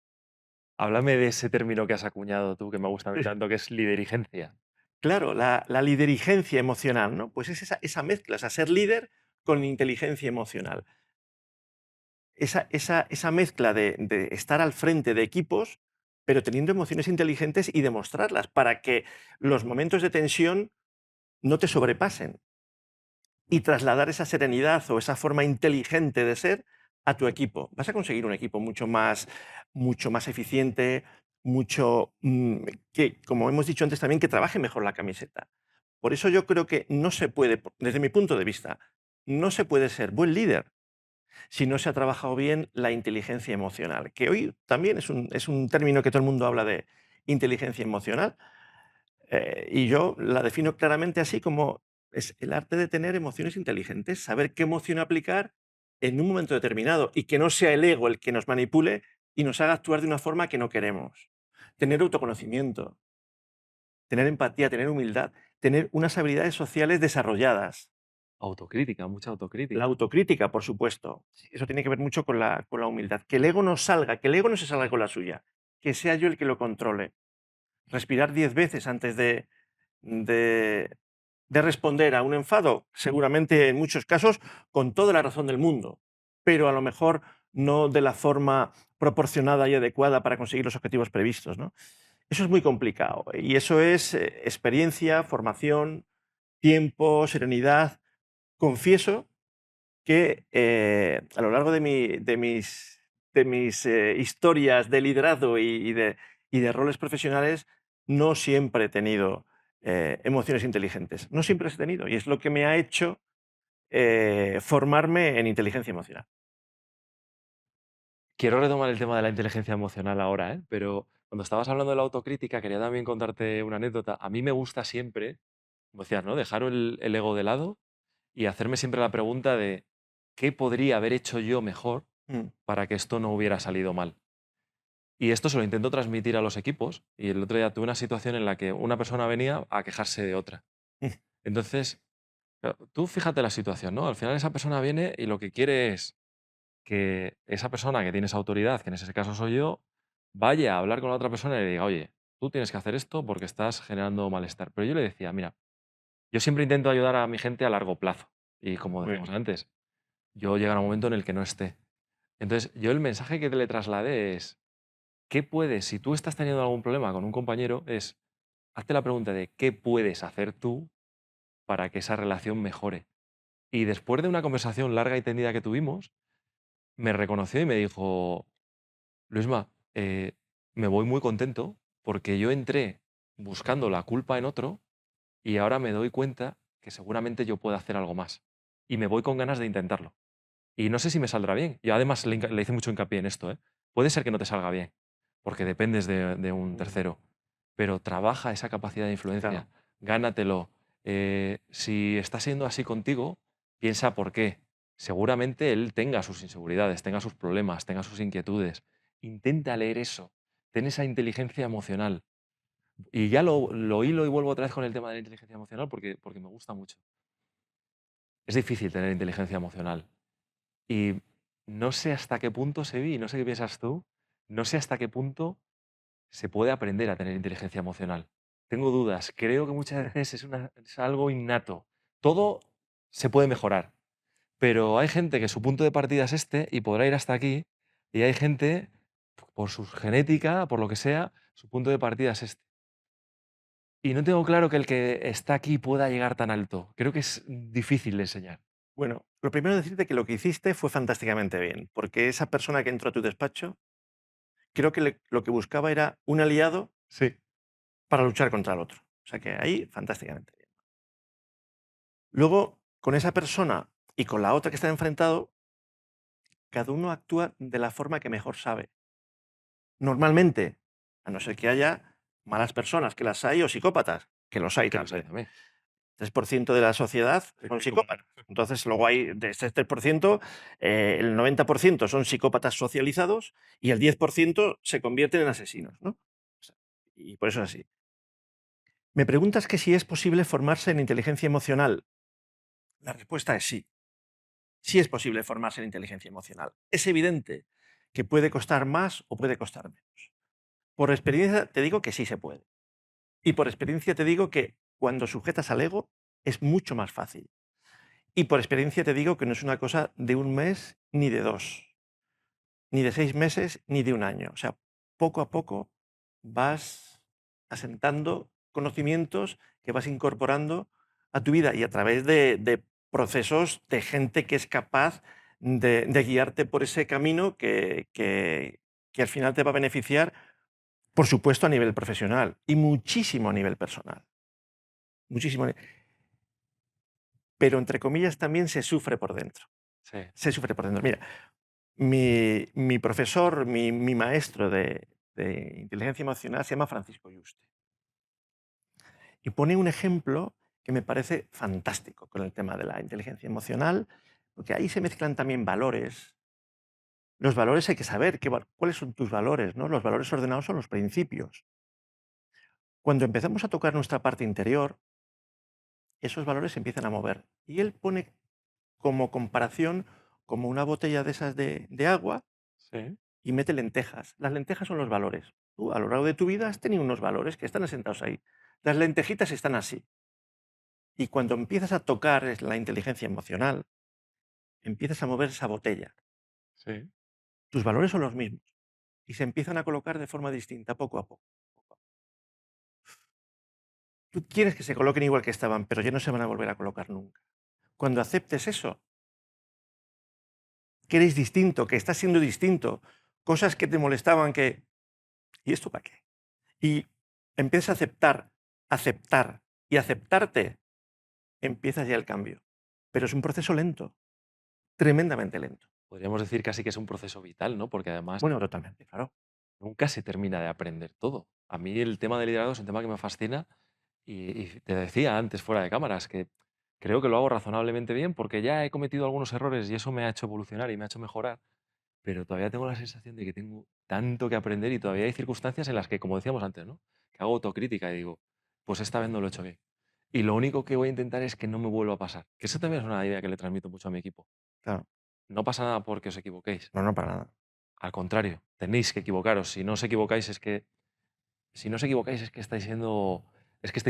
Háblame de ese término que has acuñado tú, que me gusta a mí tanto, que es liderigencia. Claro, la liderigencia emocional, ¿no? Pues es esa mezcla, o sea, ser líder con inteligencia emocional. Esa mezcla de estar al frente de equipos, pero teniendo emociones inteligentes y demostrarlas para que los momentos de tensión no te sobrepasen y trasladar esa serenidad o esa forma inteligente de ser a tu equipo. Vas a conseguir un equipo mucho más eficiente, que, como hemos dicho antes también, que trabaje mejor la camiseta. Por eso yo creo que no se puede, desde mi punto de vista, no se puede ser buen líder si no se ha trabajado bien la inteligencia emocional, que hoy también es un término que todo el mundo habla de inteligencia emocional, y yo la defino claramente así como es el arte de tener emociones inteligentes, saber qué emoción aplicar en un momento determinado y que no sea el ego el que nos manipule y nos haga actuar de una forma que no queremos. Tener autoconocimiento, tener empatía, tener humildad, tener unas habilidades sociales desarrolladas. Autocrítica, mucha La autocrítica. autocrítica, por supuesto. Sí, eso tiene que ver mucho con la humildad. Que el ego no salga, que el ego no se salga con la suya, que sea yo el que lo controle. Respirar 10 veces antes de, de responder a un enfado, seguramente en muchos casos con toda la razón del mundo, pero a lo mejor no de la forma proporcionada y adecuada para conseguir los objetivos previstos, ¿no? Eso es muy complicado y eso es experiencia, formación, tiempo, serenidad. Confieso que a lo largo de mis historias de liderazgo y de roles profesionales no siempre he tenido emociones inteligentes. No siempre las he tenido y es lo que me ha hecho formarme en inteligencia emocional. Quiero retomar el tema de la inteligencia emocional ahora, ¿eh? Pero cuando estabas hablando de la autocrítica, quería también contarte una anécdota. A mí me gusta siempre, como decías, ¿no? Dejar el ego de lado y hacerme siempre la pregunta de qué podría haber hecho yo mejor Mm, para que esto no hubiera salido mal. Y esto se lo intento transmitir a los equipos. Y el otro día tuve una situación en la que una persona venía a quejarse de otra. mm, Entonces, claro, tú fíjate la situación, ¿no? Al final esa persona viene y lo que quiere es que esa persona que tiene esa autoridad, que en ese caso soy yo, vaya a hablar con la otra persona y le diga, oye, tú tienes que hacer esto porque estás generando malestar. Pero yo le decía, mira, yo siempre intento ayudar a mi gente a largo plazo. Y como muy decíamos bien. antes, yo llegará un momento en el que no esté. Entonces, yo el mensaje que te le trasladé es, ¿qué puedes, si tú estás teniendo algún problema con un compañero, es, hazte la pregunta de qué puedes hacer tú para que esa relación mejore? Y después de una conversación larga y tendida que tuvimos, me reconoció y me dijo, Luisma, me voy muy contento porque yo entré buscando la culpa en otro y ahora me doy cuenta que seguramente yo puedo hacer algo más. Y me voy con ganas de intentarlo. Y no sé si me saldrá bien. Yo además le hice mucho hincapié en esto, ¿eh? Puede ser que no te salga bien, porque dependes de un Mm, tercero, pero trabaja esa capacidad de claro, influencia, gánatelo. Si está siendo así contigo, piensa por qué. Seguramente él tenga sus inseguridades, tenga sus problemas, tenga sus inquietudes. Intenta leer eso, ten esa inteligencia emocional. Y ya lo hilo y vuelvo otra vez con el tema de la inteligencia emocional porque me gusta mucho. Es difícil tener inteligencia emocional. Y no sé hasta qué punto se vi, no sé qué piensas tú, no sé hasta qué punto se puede aprender a tener inteligencia emocional. Tengo dudas, creo que muchas veces es algo innato. Todo se puede mejorar, pero hay gente que su punto de partida es este y podrá ir hasta aquí, y hay gente, por su genética, por lo que sea, su punto de partida es este. Y no tengo claro que el que está aquí pueda llegar tan alto. Creo que es difícil de enseñar. bueno, lo primero es decirte que lo que hiciste fue fantásticamente bien, porque esa persona que entró a tu despacho, creo que lo que buscaba era un aliado Sí. para luchar contra el otro. O sea que ahí, fantásticamente bien. Luego, con esa persona y con la otra que está enfrentado, cada uno actúa de la forma que mejor sabe. Normalmente, a no ser que haya malas personas, que las hay, o psicópatas, que los hay Que los hay también. también. 3% de la sociedad son Es como- psicópatas. Entonces, luego hay de ese 3%, el 90% son psicópatas socializados y el 10% se convierten en asesinos, ¿no? O sea, y por eso es así. Me preguntas que si es posible formarse en inteligencia emocional. La respuesta es sí. sí es posible formarse en inteligencia emocional. Es evidente que puede costar más o puede costar menos. Por experiencia te digo que sí se puede. Y por experiencia te digo que cuando sujetas al ego es mucho más fácil. Y por experiencia te digo que no es una cosa de un mes ni de dos, ni de 6 meses ni de un año. O sea, poco a poco vas asentando conocimientos que vas incorporando a tu vida y a través de procesos de gente que es capaz de guiarte por ese camino que al final te va a beneficiar, por supuesto, a nivel profesional y muchísimo a nivel personal. Muchísimo. Pero entre comillas también se sufre por dentro. Sí. Se sufre por dentro. Mira, mi profesor, mi maestro de inteligencia emocional se llama Francisco Yuste. Y pone un ejemplo que me parece fantástico con el tema de la inteligencia emocional, porque ahí se mezclan también valores. Los valores hay que saber cuáles son tus valores, ¿no? Los valores ordenados son los principios. Cuando empezamos a tocar nuestra parte interior, esos valores se empiezan a mover. Y él pone como comparación como una botella de esas de agua Sí. y mete lentejas. Las lentejas son los valores. Tú a lo largo de tu vida has tenido unos valores que están asentados ahí. Las lentejitas están así. Y cuando empiezas a tocar la inteligencia emocional, empiezas a mover esa botella. Sí. Tus valores son los mismos y se empiezan a colocar de forma distinta poco a poco. Tú quieres que se coloquen igual que estaban, pero ya no se van a volver a colocar nunca. Cuando aceptes eso, que eres distinto, que estás siendo distinto, cosas que te molestaban, ¿y esto para qué? Y empiezas a aceptar y aceptarte, empiezas ya el cambio. Pero es un proceso lento, tremendamente lento. Podríamos decir casi que es un proceso vital, ¿no? Porque además Bueno, totalmente, claro. nunca se termina de aprender todo. A mí el tema del liderazgo es un tema que me fascina y te decía antes fuera de cámaras que creo que lo hago razonablemente bien porque ya he cometido algunos errores y eso me ha hecho evolucionar y me ha hecho mejorar, pero todavía tengo la sensación de que tengo tanto que aprender y todavía hay circunstancias en las que, como decíamos antes, ¿no? Que hago autocrítica y digo, pues esta vez no lo he hecho bien. Y lo único que voy a intentar es que no me vuelva a pasar. Que eso también es una idea que le transmito mucho a mi equipo. Claro. No pasa nada porque os equivoquéis. No, no, para nada. Al contrario, tenéis que equivocaros. Si no os equivocáis es que si no os equivocáis es que estáis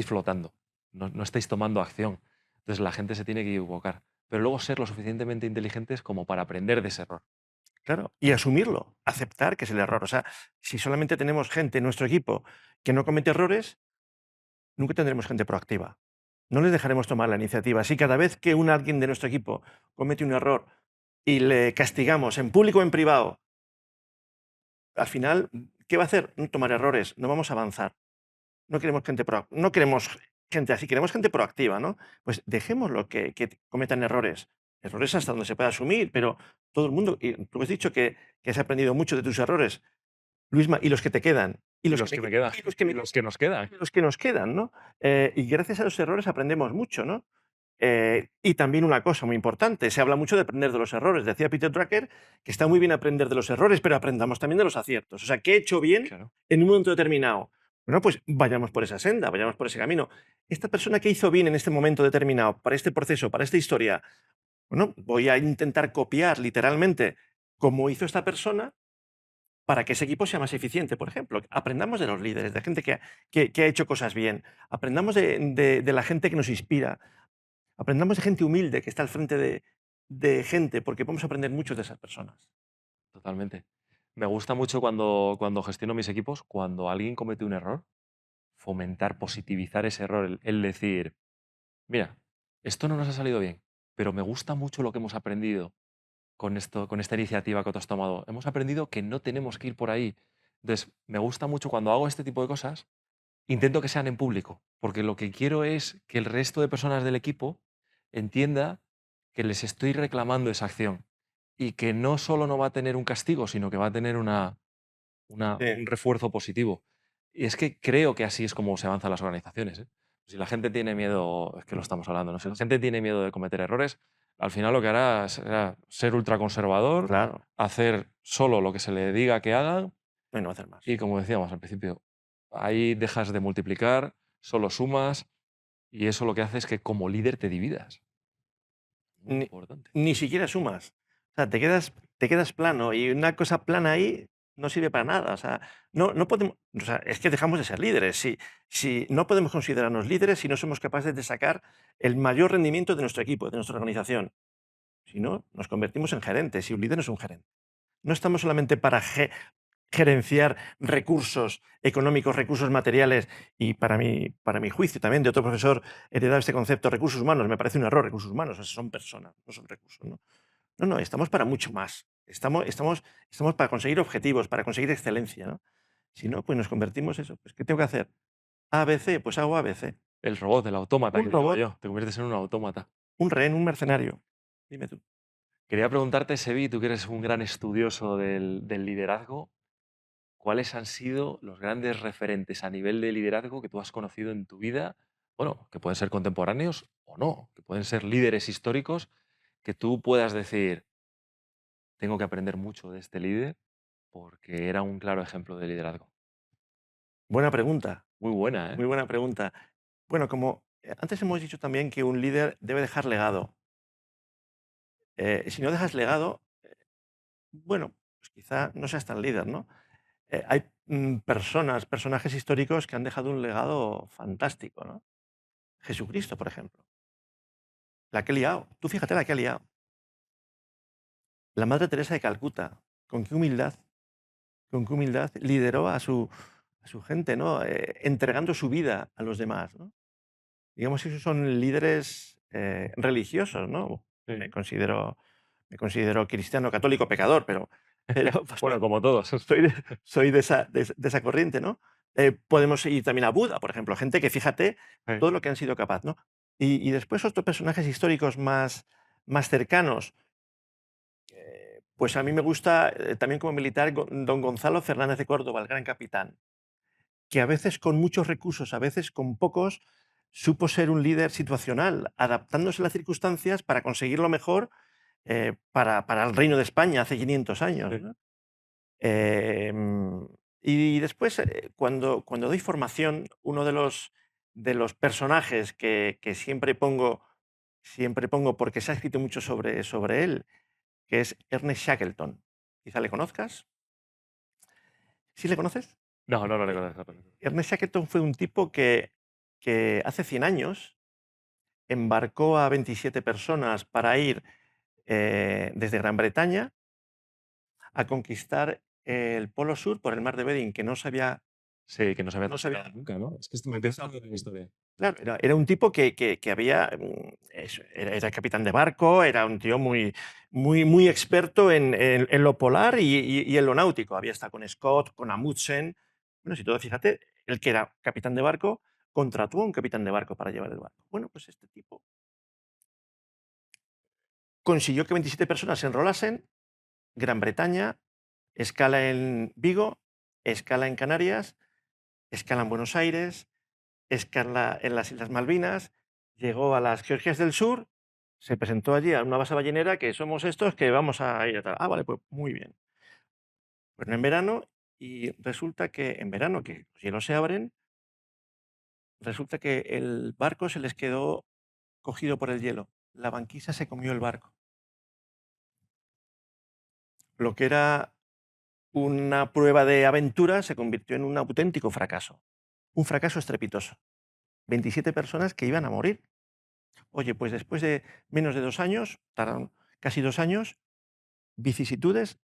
flotando, no estáis tomando acción. Entonces la gente se tiene que equivocar, pero luego ser lo suficientemente inteligentes como para aprender de ese error. Claro. Y asumirlo, aceptar que es el error. O sea, si solamente tenemos gente en nuestro equipo que no comete errores, nunca tendremos gente proactiva. No les dejaremos tomar la iniciativa. Si cada vez que alguien de nuestro equipo comete un error y le castigamos en público o en privado, al final, ¿qué va a hacer? No tomar errores, no vamos a avanzar. No queremos gente así, queremos gente proactiva, ¿no? Pues dejémoslo que cometan errores. Errores hasta donde se pueda asumir, pero todo el mundo, y tú has dicho que has aprendido mucho de tus errores, Luisma, y los que te quedan, y Y los los que que me, me quedan, y los que y me los que nos quedan. los que nos quedan, ¿no? Y gracias a los errores aprendemos mucho, ¿no? Y también una cosa muy importante, se habla mucho de aprender de los errores. Decía Peter Drucker que está muy bien aprender de los errores, pero aprendamos también de los aciertos. O sea, ¿qué he hecho bien Claro. en un momento determinado? Bueno, pues vayamos por esa senda, vayamos por ese camino. Esta persona que hizo bien en este momento determinado, para este proceso, para esta historia, bueno, voy a intentar copiar literalmente cómo hizo esta persona para que ese equipo sea más eficiente, por ejemplo. Aprendamos de los líderes, de gente que ha hecho cosas bien. Aprendamos de la gente que nos inspira. Aprendamos de gente humilde que está al frente de gente, porque podemos aprender mucho de esas personas. Totalmente. Me gusta mucho cuando gestiono mis equipos, cuando alguien comete un error, fomentar, positivizar ese error, el decir, mira, esto no nos ha salido bien, pero me gusta mucho lo que hemos aprendido con esto, con esta iniciativa que tú has tomado. Hemos aprendido que no tenemos que ir por ahí. Entonces, me gusta mucho cuando hago este tipo de cosas, intento que sean en público, porque lo que quiero es que el resto de personas del equipo entienda que les estoy reclamando esa acción y que no solo no va a tener un castigo, sino que va a tener Sí, un refuerzo positivo. Y es que creo que así es como se avanzan las organizaciones, ¿eh? Si la gente tiene miedo, es que lo estamos hablando, ¿no? Si la gente tiene miedo de cometer errores, al final lo que hará será ser ultraconservador, claro. hacer solo lo que se le diga que hagan No, y no hacer más. y, como decíamos al principio, ahí dejas de multiplicar, solo sumas y eso lo que hace es que como líder te dividas. Muy ni, importante. ni siquiera sumas. O sea, te quedas plano y una cosa plana ahí no sirve para nada. O sea, no podemos, o sea, es que dejamos de ser líderes. Si no podemos considerarnos líderes si no somos capaces de sacar el mayor rendimiento de nuestro equipo, de nuestra organización. Si no, nos convertimos en gerentes y un líder no es un gerente. No estamos solamente para gerenciar recursos económicos, recursos materiales y para mi juicio también de otro profesor heredado este concepto recursos humanos, me parece un error, recursos humanos, son personas, no son recursos. No, no, estamos para mucho más. Estamos para conseguir objetivos, para conseguir excelencia. ¿No? Si no, pues nos convertimos eso. Pues, ¿qué tengo que hacer? ABC, pues hago ABC. El robot, el autómata Un que le llamo robot, yo. Te conviertes en un autómata. un rehén, un mercenario. Dime tú. Quería preguntarte, Sebi, tú que eres un gran estudioso del liderazgo, ¿cuáles han sido los grandes referentes a nivel de liderazgo que tú has conocido en tu vida? Bueno, que pueden ser contemporáneos o no, que pueden ser líderes históricos, que tú puedas decir, tengo que aprender mucho de este líder porque era un claro ejemplo de liderazgo. Buena pregunta, Muy buena, ¿eh? muy buena pregunta. Bueno, como antes hemos dicho también que un líder debe dejar legado. Si no dejas legado, bueno, pues quizá no seas tan líder, ¿no? Hay personajes históricos que han dejado un legado fantástico, ¿no? Jesucristo, por ejemplo. La que ha liado. Tú fíjate la que ha liado. La Madre Teresa de Calcuta. Con qué humildad lideró a su gente, ¿no? Entregando su vida a los demás, ¿no? Digamos que esos son líderes religiosos, ¿no? Me Sí. considero, me considero cristiano, católico, pecador, pero pues, Bueno, como todos. soy de esa corriente, ¿no? Podemos ir también a Buda, por ejemplo, gente que fíjate Sí. todo lo que han sido capaz, ¿no? Y después otros personajes históricos más cercanos, pues a mí me gusta también como militar don Gonzalo Fernández de Córdoba, el gran capitán, que a veces con muchos recursos, a veces con pocos, supo ser un líder situacional, adaptándose a las circunstancias para conseguir lo mejor para el Reino de España hace 500 años. Sí. ¿No? Em, y después, cuando doy formación, uno de los personajes que siempre pongo porque se ha escrito mucho sobre él, que es Ernest Shackleton. Quizá le conozcas. ¿Sí le conoces? No, no lo Eh, reconozco. Ernest Shackleton fue un tipo que hace 100 años embarcó a 27 personas para ir desde Gran Bretaña a conquistar el Polo Sur por el mar de Bering, que no sabía. Sí, que no se había No sabía. trasladado nunca, ¿no? Es que esto me empieza a hablar de la historia. Claro, era un tipo que había. Era capitán de barco, era un tío muy, muy, muy experto en lo polar y en lo náutico. Había estado con Scott, con Amundsen. Bueno, si todo, fíjate, el que era capitán de barco contrató a un capitán de barco para llevar el barco. Bueno, pues este tipo consiguió que 27 personas se enrolasen. Gran Bretaña, escala en Vigo, escala en Canarias, escala en Buenos Aires, escala en las Islas Malvinas, llegó a las Georgias del Sur, se presentó allí a una base ballenera que somos estos que vamos a ir a tal. Ah, vale, pues muy bien. Bueno, en verano, y resulta que en verano, que los hielos se abren, resulta que el barco se les quedó cogido por el hielo. La banquisa se comió el barco. Lo que era una prueba de aventura se convirtió en un auténtico fracaso. Un fracaso estrepitoso. 27 personas que iban a morir. Oye, pues después de menos de 2 años, tardaron casi 2 años, vicisitudes,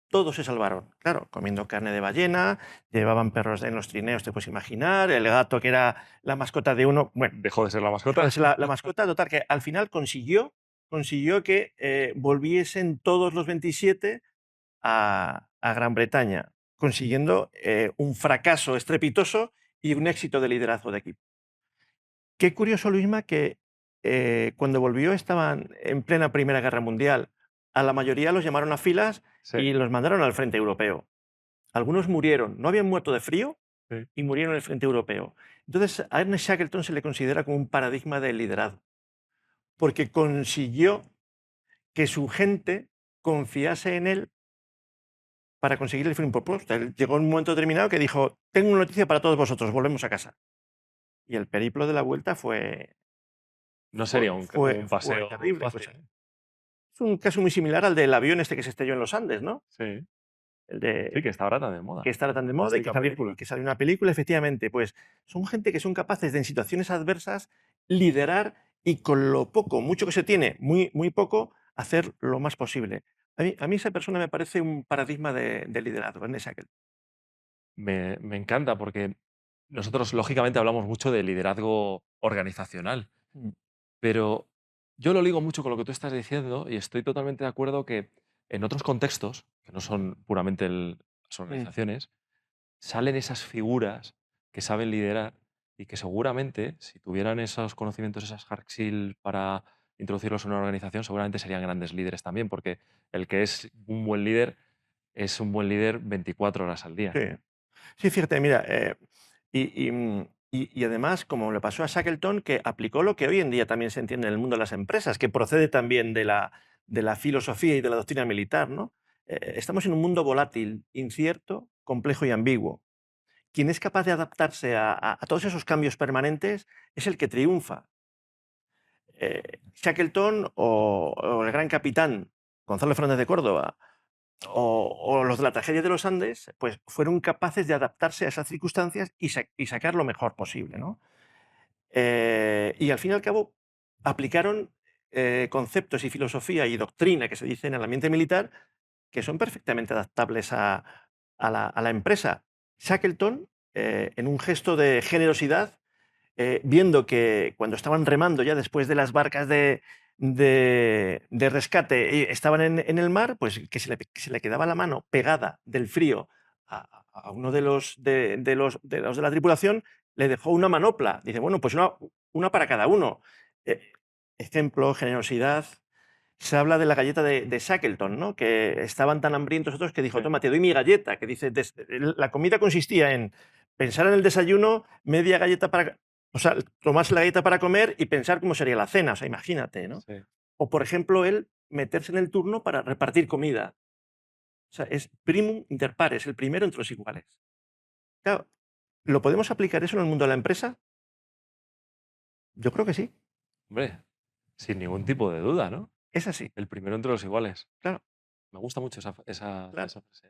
todos se salvaron. Claro, comiendo carne de ballena, llevaban perros en los trineos, te puedes imaginar, el gato que era la mascota de uno, bueno, Dejó de ser la mascota. pues la mascota, total, que al final consiguió que volviesen todos los 27 a Gran Bretaña, consiguiendo un fracaso estrepitoso y un éxito de liderazgo de equipo. Qué curioso, Luisma, que cuando volvió estaban en plena Primera Guerra Mundial. A la mayoría los llamaron a filas Sí, y los mandaron al frente europeo. Algunos murieron, no habían muerto de frío sí. y murieron en el frente europeo. Entonces, a Ernest Shackleton se le considera como un paradigma del liderazgo, porque consiguió que su gente confiase en él para conseguir el fin propuesto. Él llegó en un momento determinado que dijo: tengo una noticia para todos vosotros, volvemos a casa. Y el periplo de la vuelta fue No sería un fue paseo terrible. Pues, fácil, ¿eh? es un caso muy similar al del avión este que se estrelló en los Andes, ¿no? Sí, El sí, de que está ahora tan de que moda. está tan de moda y Fantástica película. que sale una película, efectivamente. Pues son gente que son capaces de, en situaciones adversas, liderar y con lo poco, mucho que se tiene, muy poco, hacer lo más posible. A mí esa persona me parece un paradigma de liderazgo, Ernest Shackleton. Me encanta porque nosotros, lógicamente, hablamos mucho de liderazgo organizacional, Mm, pero yo lo ligo mucho con lo que tú estás diciendo y estoy totalmente de acuerdo que en otros contextos, que no son puramente las mm. organizaciones, salen esas figuras que saben liderar y que seguramente, si tuvieran esos conocimientos, esas hard skills para introducirlos en una organización, seguramente serían grandes líderes también, porque el que es un buen líder es un buen líder 24 horas al día. Sí. Sí, fíjate, mira, y además, como le pasó a Shackleton, que aplicó lo que hoy en día también se entiende en el mundo de las empresas, que procede también de la filosofía y de la doctrina militar, ¿no? Estamos en un mundo volátil, incierto, complejo y ambiguo. Quien es capaz de adaptarse a todos esos cambios permanentes es el que triunfa. Shackleton o el gran capitán Gonzalo Fernández de Córdoba o los de la tragedia de los Andes, pues fueron capaces de adaptarse a esas circunstancias y sacar lo mejor posible, ¿no? Y al fin y al cabo aplicaron conceptos y filosofía y doctrina que se dice en el ambiente militar que son perfectamente adaptables a la empresa. Shackleton, en un gesto de generosidad, viendo que cuando estaban remando ya después de las barcas de rescate estaban en el mar, pues que se le quedaba la mano pegada del frío a uno de los de la tripulación, le dejó una manopla. Dice, bueno, pues una para cada uno. Eh, Ejemplo, generosidad. Se habla de la galleta de Shackleton, ¿no? Que estaban tan hambrientos otros que dijo, Sí, toma, te doy mi galleta, que dice, la comida consistía en pensar en el desayuno, media galleta para, o sea, tomarse la galleta para comer y pensar cómo sería la cena, o sea, imagínate, ¿no? sí. O, por ejemplo, él meterse en el turno para repartir comida. O sea, es primum inter pares, el primero entre los iguales. Claro, ¿lo podemos aplicar eso en el mundo de la empresa? Yo creo que sí, Hombre, sin ningún tipo de duda, ¿no? es así, El primero entre los iguales. claro, Me gusta mucho claro. esa frase, ¿eh?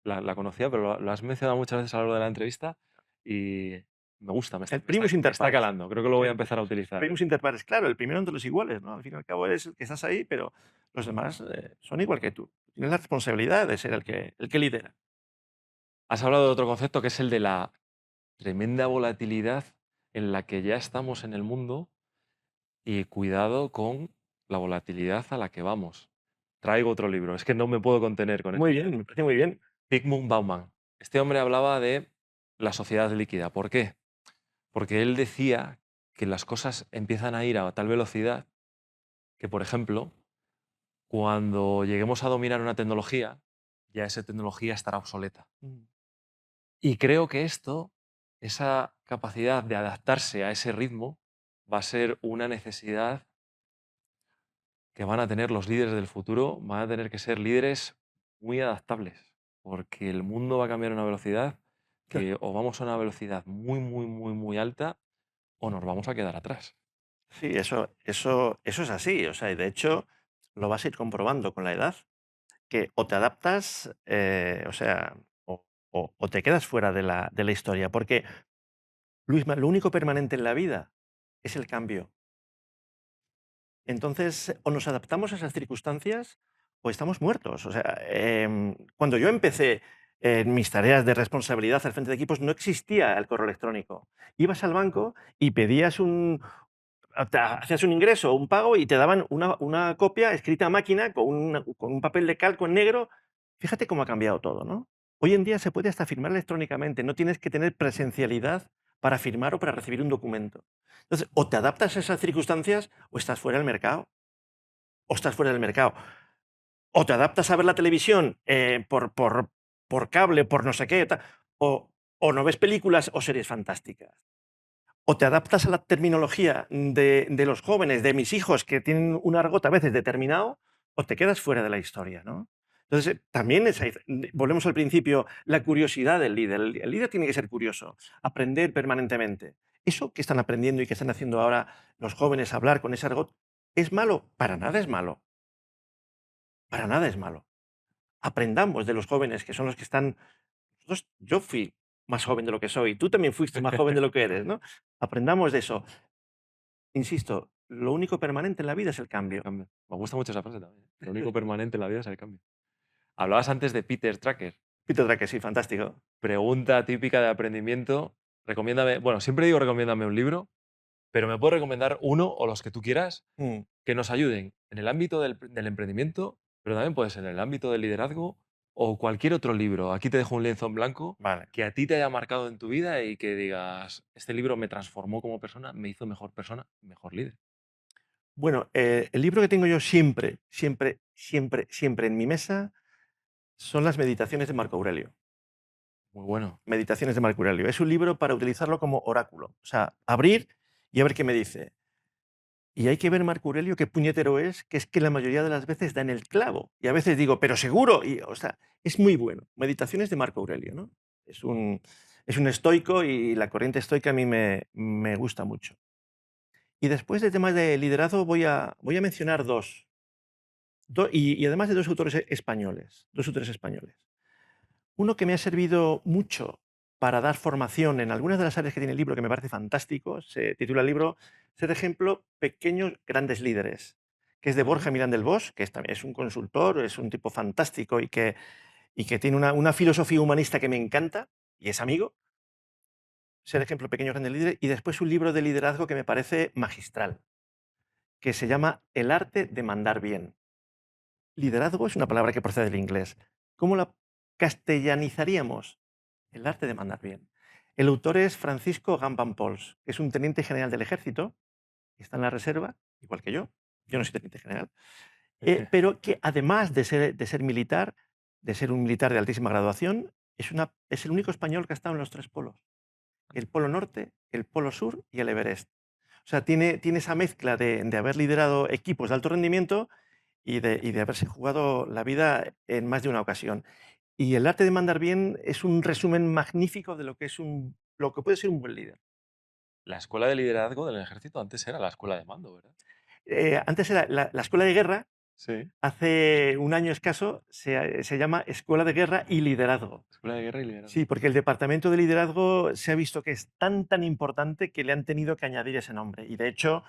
La conocía, pero lo has mencionado muchas veces a lo largo de la entrevista y me gusta, El primus me inter está pares. calando. Creo que lo voy a El empezar a utilizar. primus inter pares, claro, el primero entre los iguales, ¿no? Al fin y al cabo eres el que estás ahí, pero los demás son igual que tú. Tienes la responsabilidad de ser el que lidera. Has hablado de otro concepto que es el de la tremenda volatilidad en la que ya estamos en el mundo y cuidado con la volatilidad a la que vamos. Traigo otro libro, es que no me puedo contener con Muy esto. bien, me parece muy bien. Zygmunt Bauman. Este hombre hablaba de la sociedad líquida. ¿Por qué? Porque él decía que las cosas empiezan a ir a tal velocidad que, por ejemplo, cuando lleguemos a dominar una tecnología, ya esa tecnología estará obsoleta. Mm. Y creo que esto, esa capacidad de adaptarse a ese ritmo, va a ser una necesidad que van a tener los líderes del futuro, van a tener que ser líderes muy adaptables, porque el mundo va a cambiar a una velocidad Claro. que o vamos a una velocidad muy, muy, muy, muy alta o nos vamos a quedar atrás. Sí, eso es así. O sea, y de hecho, lo vas a ir comprobando con la edad, que o te adaptas, o sea, o te quedas fuera de la historia. Porque, Luisma, lo único permanente en la vida es el cambio. Entonces, o nos adaptamos a esas circunstancias o estamos muertos. O sea, cuando yo empecé en mis tareas de responsabilidad al frente de equipos, no existía el correo electrónico. Ibas al banco y pedías hacías un ingreso o un pago y te daban una copia escrita a máquina con un papel de calco en negro. Fíjate cómo ha cambiado todo, ¿no? Hoy en día se puede hasta firmar electrónicamente, no tienes que tener presencialidad para firmar o para recibir un documento. Entonces, o te adaptas a esas circunstancias o estás fuera del mercado. O estás fuera del mercado. O te adaptas a ver la televisión por cable, por no sé qué, o no ves películas o series fantásticas. O te adaptas a la terminología de los jóvenes, de mis hijos, que tienen un argot a veces determinado, o te quedas fuera de la historia, ¿no? Entonces, también volvemos al principio, la curiosidad del líder. El líder tiene que ser curioso, aprender permanentemente. ¿Eso que están aprendiendo y que están haciendo ahora los jóvenes hablar con ese argot es malo? Para nada es malo. Para nada es malo. Aprendamos de los jóvenes, que son los que están. Yo fui más joven de lo que soy, tú también fuiste más joven de lo que eres, ¿no? Aprendamos de eso. Insisto, lo único permanente en la vida es el cambio. Cambio. Me gusta mucho esa frase también. Lo único permanente en la vida es el cambio. Hablabas antes de Peter Drucker. Peter Drucker, sí, fantástico. Pregunta típica de aprendimiento. Recomiéndame, bueno, siempre digo recomiéndame un libro, pero me puedes recomendar uno o los que tú quieras Mm, que nos ayuden en el ámbito del emprendimiento, pero también puede ser en el ámbito del liderazgo o cualquier otro libro. Aquí te dejo un lienzo en blanco vale. que a ti te haya marcado en tu vida y que digas, este libro me transformó como persona, me hizo mejor persona, mejor líder. Bueno, el libro que tengo yo siempre, siempre, siempre, siempre en mi mesa son las Meditaciones de Marco Aurelio. Muy bueno. Meditaciones de Marco Aurelio. Es un libro para utilizarlo como oráculo. O sea, abrir y a ver qué me dice. Y hay que ver Marco Aurelio qué puñetero es, que es que la mayoría de las veces da en el clavo. Y a veces digo, pero seguro. Y, o sea, es muy bueno. Meditaciones de Marco Aurelio, ¿no? Es un estoico y la corriente estoica a mí me gusta mucho. Y después de temas de liderazgo voy a mencionar dos. Y además de dos autores españoles. Dos autores españoles. Uno que me ha servido mucho para dar formación en algunas de las áreas que tiene el libro, que me parece fantástico, se titula el libro Ser ejemplo, pequeños grandes líderes, que es de Ujú. Borja Milán del Bosch, que es un consultor, es un tipo fantástico y que tiene una filosofía humanista que me encanta, y es amigo. Ser ejemplo, pequeños grandes líderes, y después un libro de liderazgo que me parece magistral, que se llama El arte de mandar bien. Liderazgo es una palabra que procede del inglés. ¿Cómo la castellanizaríamos? El arte de mandar bien. El autor es Francisco Gambampols, que es un teniente general del ejército, que está en la reserva, igual que yo. Yo no soy teniente general. Pero que además de ser militar, de ser un militar de altísima graduación, es el único español que ha estado en los tres polos. El polo norte, el polo sur y el Everest. O sea, tiene esa mezcla de haber liderado equipos de alto rendimiento y de haberse jugado la vida en más de una ocasión. Y el arte de mandar bien es un resumen magnífico de lo que puede ser un buen líder. La escuela de liderazgo del ejército antes era la escuela de mando, ¿verdad? Antes era la escuela de guerra, Sí. hace un año escaso se llama Escuela de Guerra y Liderazgo. Escuela de guerra y liderazgo. Sí, porque el departamento de liderazgo se ha visto que es tan importante que le han tenido que añadir ese nombre. Y de hecho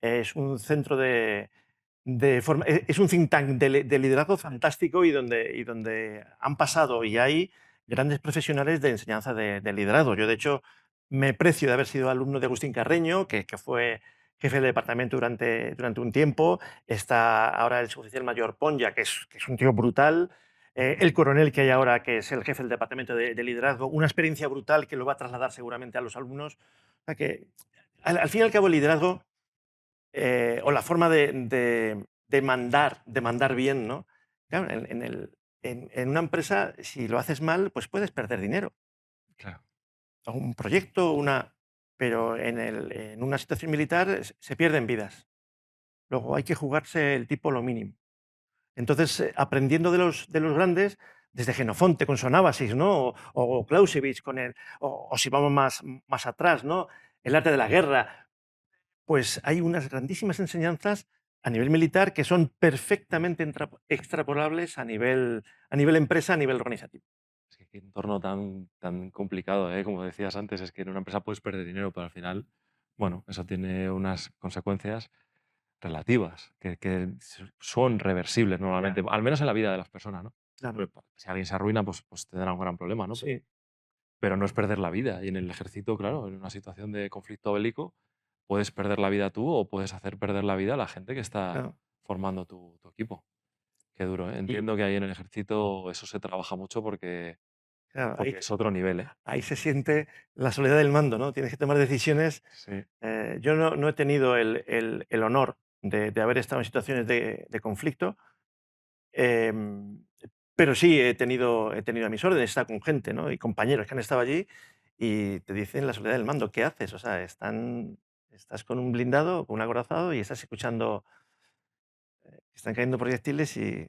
es un centro es un think tank de liderazgo fantástico y donde han pasado y hay grandes profesionales de enseñanza de liderazgo. Yo, de hecho, me precio de haber sido alumno de Agustín Carreño, que fue jefe del departamento durante un tiempo. Está ahora el suboficial mayor Ponja, que es un tío brutal. El coronel que hay ahora, que es el jefe del departamento de liderazgo, una experiencia brutal que lo va a trasladar seguramente a los alumnos. O sea que, al fin y al cabo, el liderazgo o la forma de mandar bien, ¿no? Claro, en una empresa, si lo haces mal, pues puedes perder dinero. Claro. O un proyecto, pero en una situación militar se pierden vidas. Luego hay que jugarse el tipo lo mínimo. Entonces, aprendiendo de los grandes, desde Genofonte con su Anábasis, ¿no? O Clausewitz o si vamos más atrás, ¿no? El arte de la guerra, pues hay unas grandísimas enseñanzas a nivel militar que son perfectamente extrapolables a nivel empresa, a nivel organizativo. Es que qué entorno tan complicado, ¿eh? Como decías antes, es que en una empresa puedes perder dinero, pero al final, bueno, eso tiene unas consecuencias relativas, que son reversibles normalmente, al menos en la vida de las personas, ¿no? Claro, Porque si alguien se arruina, pues tendrá un gran problema, ¿no? sí, Pero no es perder la vida. Y en el ejército, claro, en una situación de conflicto bélico, puedes perder la vida tú o puedes hacer perder la vida a la gente que está claro, formando tu equipo. Qué duro, ¿eh? y Entiendo que ahí en el ejército eso se trabaja mucho claro, porque es otro nivel, ¿eh? ahí se siente la soledad del mando, ¿no? Tienes que tomar decisiones. Sí. Yo no he tenido el honor de haber estado en situaciones de conflicto, em, pero sí he tenido a mis órdenes, he estado con gente, ¿no? Y compañeros que han estado allí y te dicen la soledad del mando, ¿qué haces? O sea, estás con un blindado, con un acorazado y estás escuchando que están cayendo proyectiles y,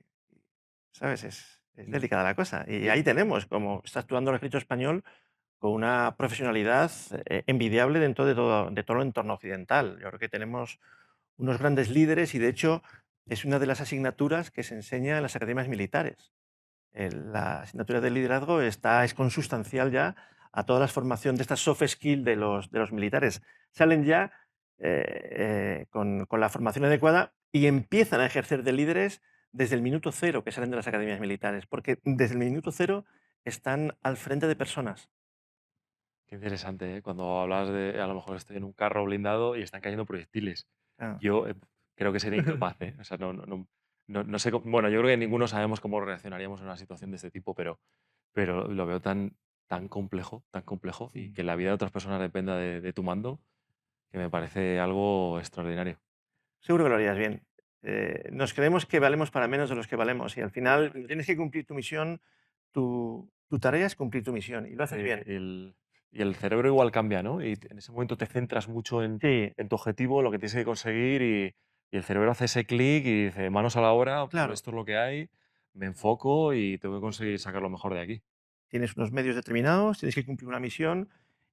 ¿sabes? Es Mm. delicada la cosa. Y Y ahí tenemos, como está actuando el ejército español, con una profesionalidad envidiable dentro de todo el entorno occidental. Yo creo que tenemos unos grandes líderes y, de hecho, es una de las asignaturas que se enseña en las academias militares. La asignatura de liderazgo es consustancial ya a toda la formación de estas soft skills de los militares. Salen ya con la formación adecuada y empiezan a ejercer de líderes desde el minuto cero que salen de las academias militares, porque desde el minuto cero están al frente de personas. Qué interesante, ¿eh? Cuando hablas de, a lo mejor estoy en un carro blindado y están cayendo proyectiles. Ah. Yo creo que sería incapaz, ¿eh? O sea, no sé bueno, yo creo que ninguno sabemos cómo reaccionaríamos en una situación de este tipo, pero lo veo tan complejo, y que la vida de otras personas dependa de tu mando, que me parece algo extraordinario. Seguro que lo harías bien. Nos creemos que valemos para menos de los que valemos y al final tienes que cumplir tu misión, tu tarea es cumplir tu misión y lo haces bien. Y el cerebro igual cambia, ¿no? Y en ese momento te centras mucho Sí, en tu objetivo, en lo que tienes que conseguir, y el cerebro hace ese clic y dice, manos a la obra, pues claro. esto es lo que hay, me enfoco y tengo que conseguir sacar lo mejor de aquí. Tienes unos medios determinados, tienes que cumplir una misión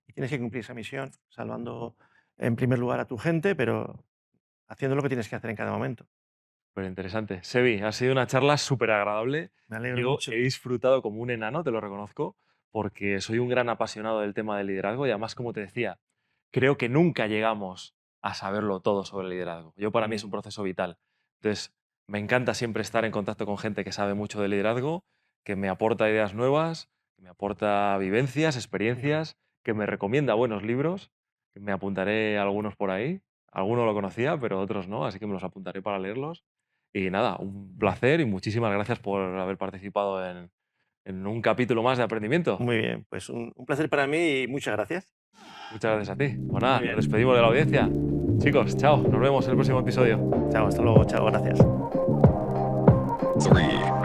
y tienes que cumplir esa misión salvando en primer lugar a tu gente, pero haciendo lo que tienes que hacer en cada momento. Súper interesante. Sebi, ha sido una charla súper agradable. Me alegro Yo mucho. he disfrutado como un enano, te lo reconozco, porque soy un gran apasionado del tema del liderazgo y además, como te decía, creo que nunca llegamos a saberlo todo sobre el liderazgo. Yo para mí es un proceso vital. Entonces, me encanta siempre estar en contacto con gente que sabe mucho de liderazgo, que me aporta ideas nuevas, que me aporta vivencias, experiencias, que me recomienda buenos libros, que me apuntaré algunos por ahí. Algunos lo conocía, pero otros no, así que me los apuntaré para leerlos. Y nada, un placer y muchísimas gracias por haber participado en un capítulo más de aprendimiento. Muy bien, pues un placer para mí y muchas gracias. Muchas gracias a ti. Pues nada, Muy nos bien. despedimos de la audiencia. Chicos, chao, nos vemos en el próximo episodio. Chao, hasta luego, chao, gracias. 3,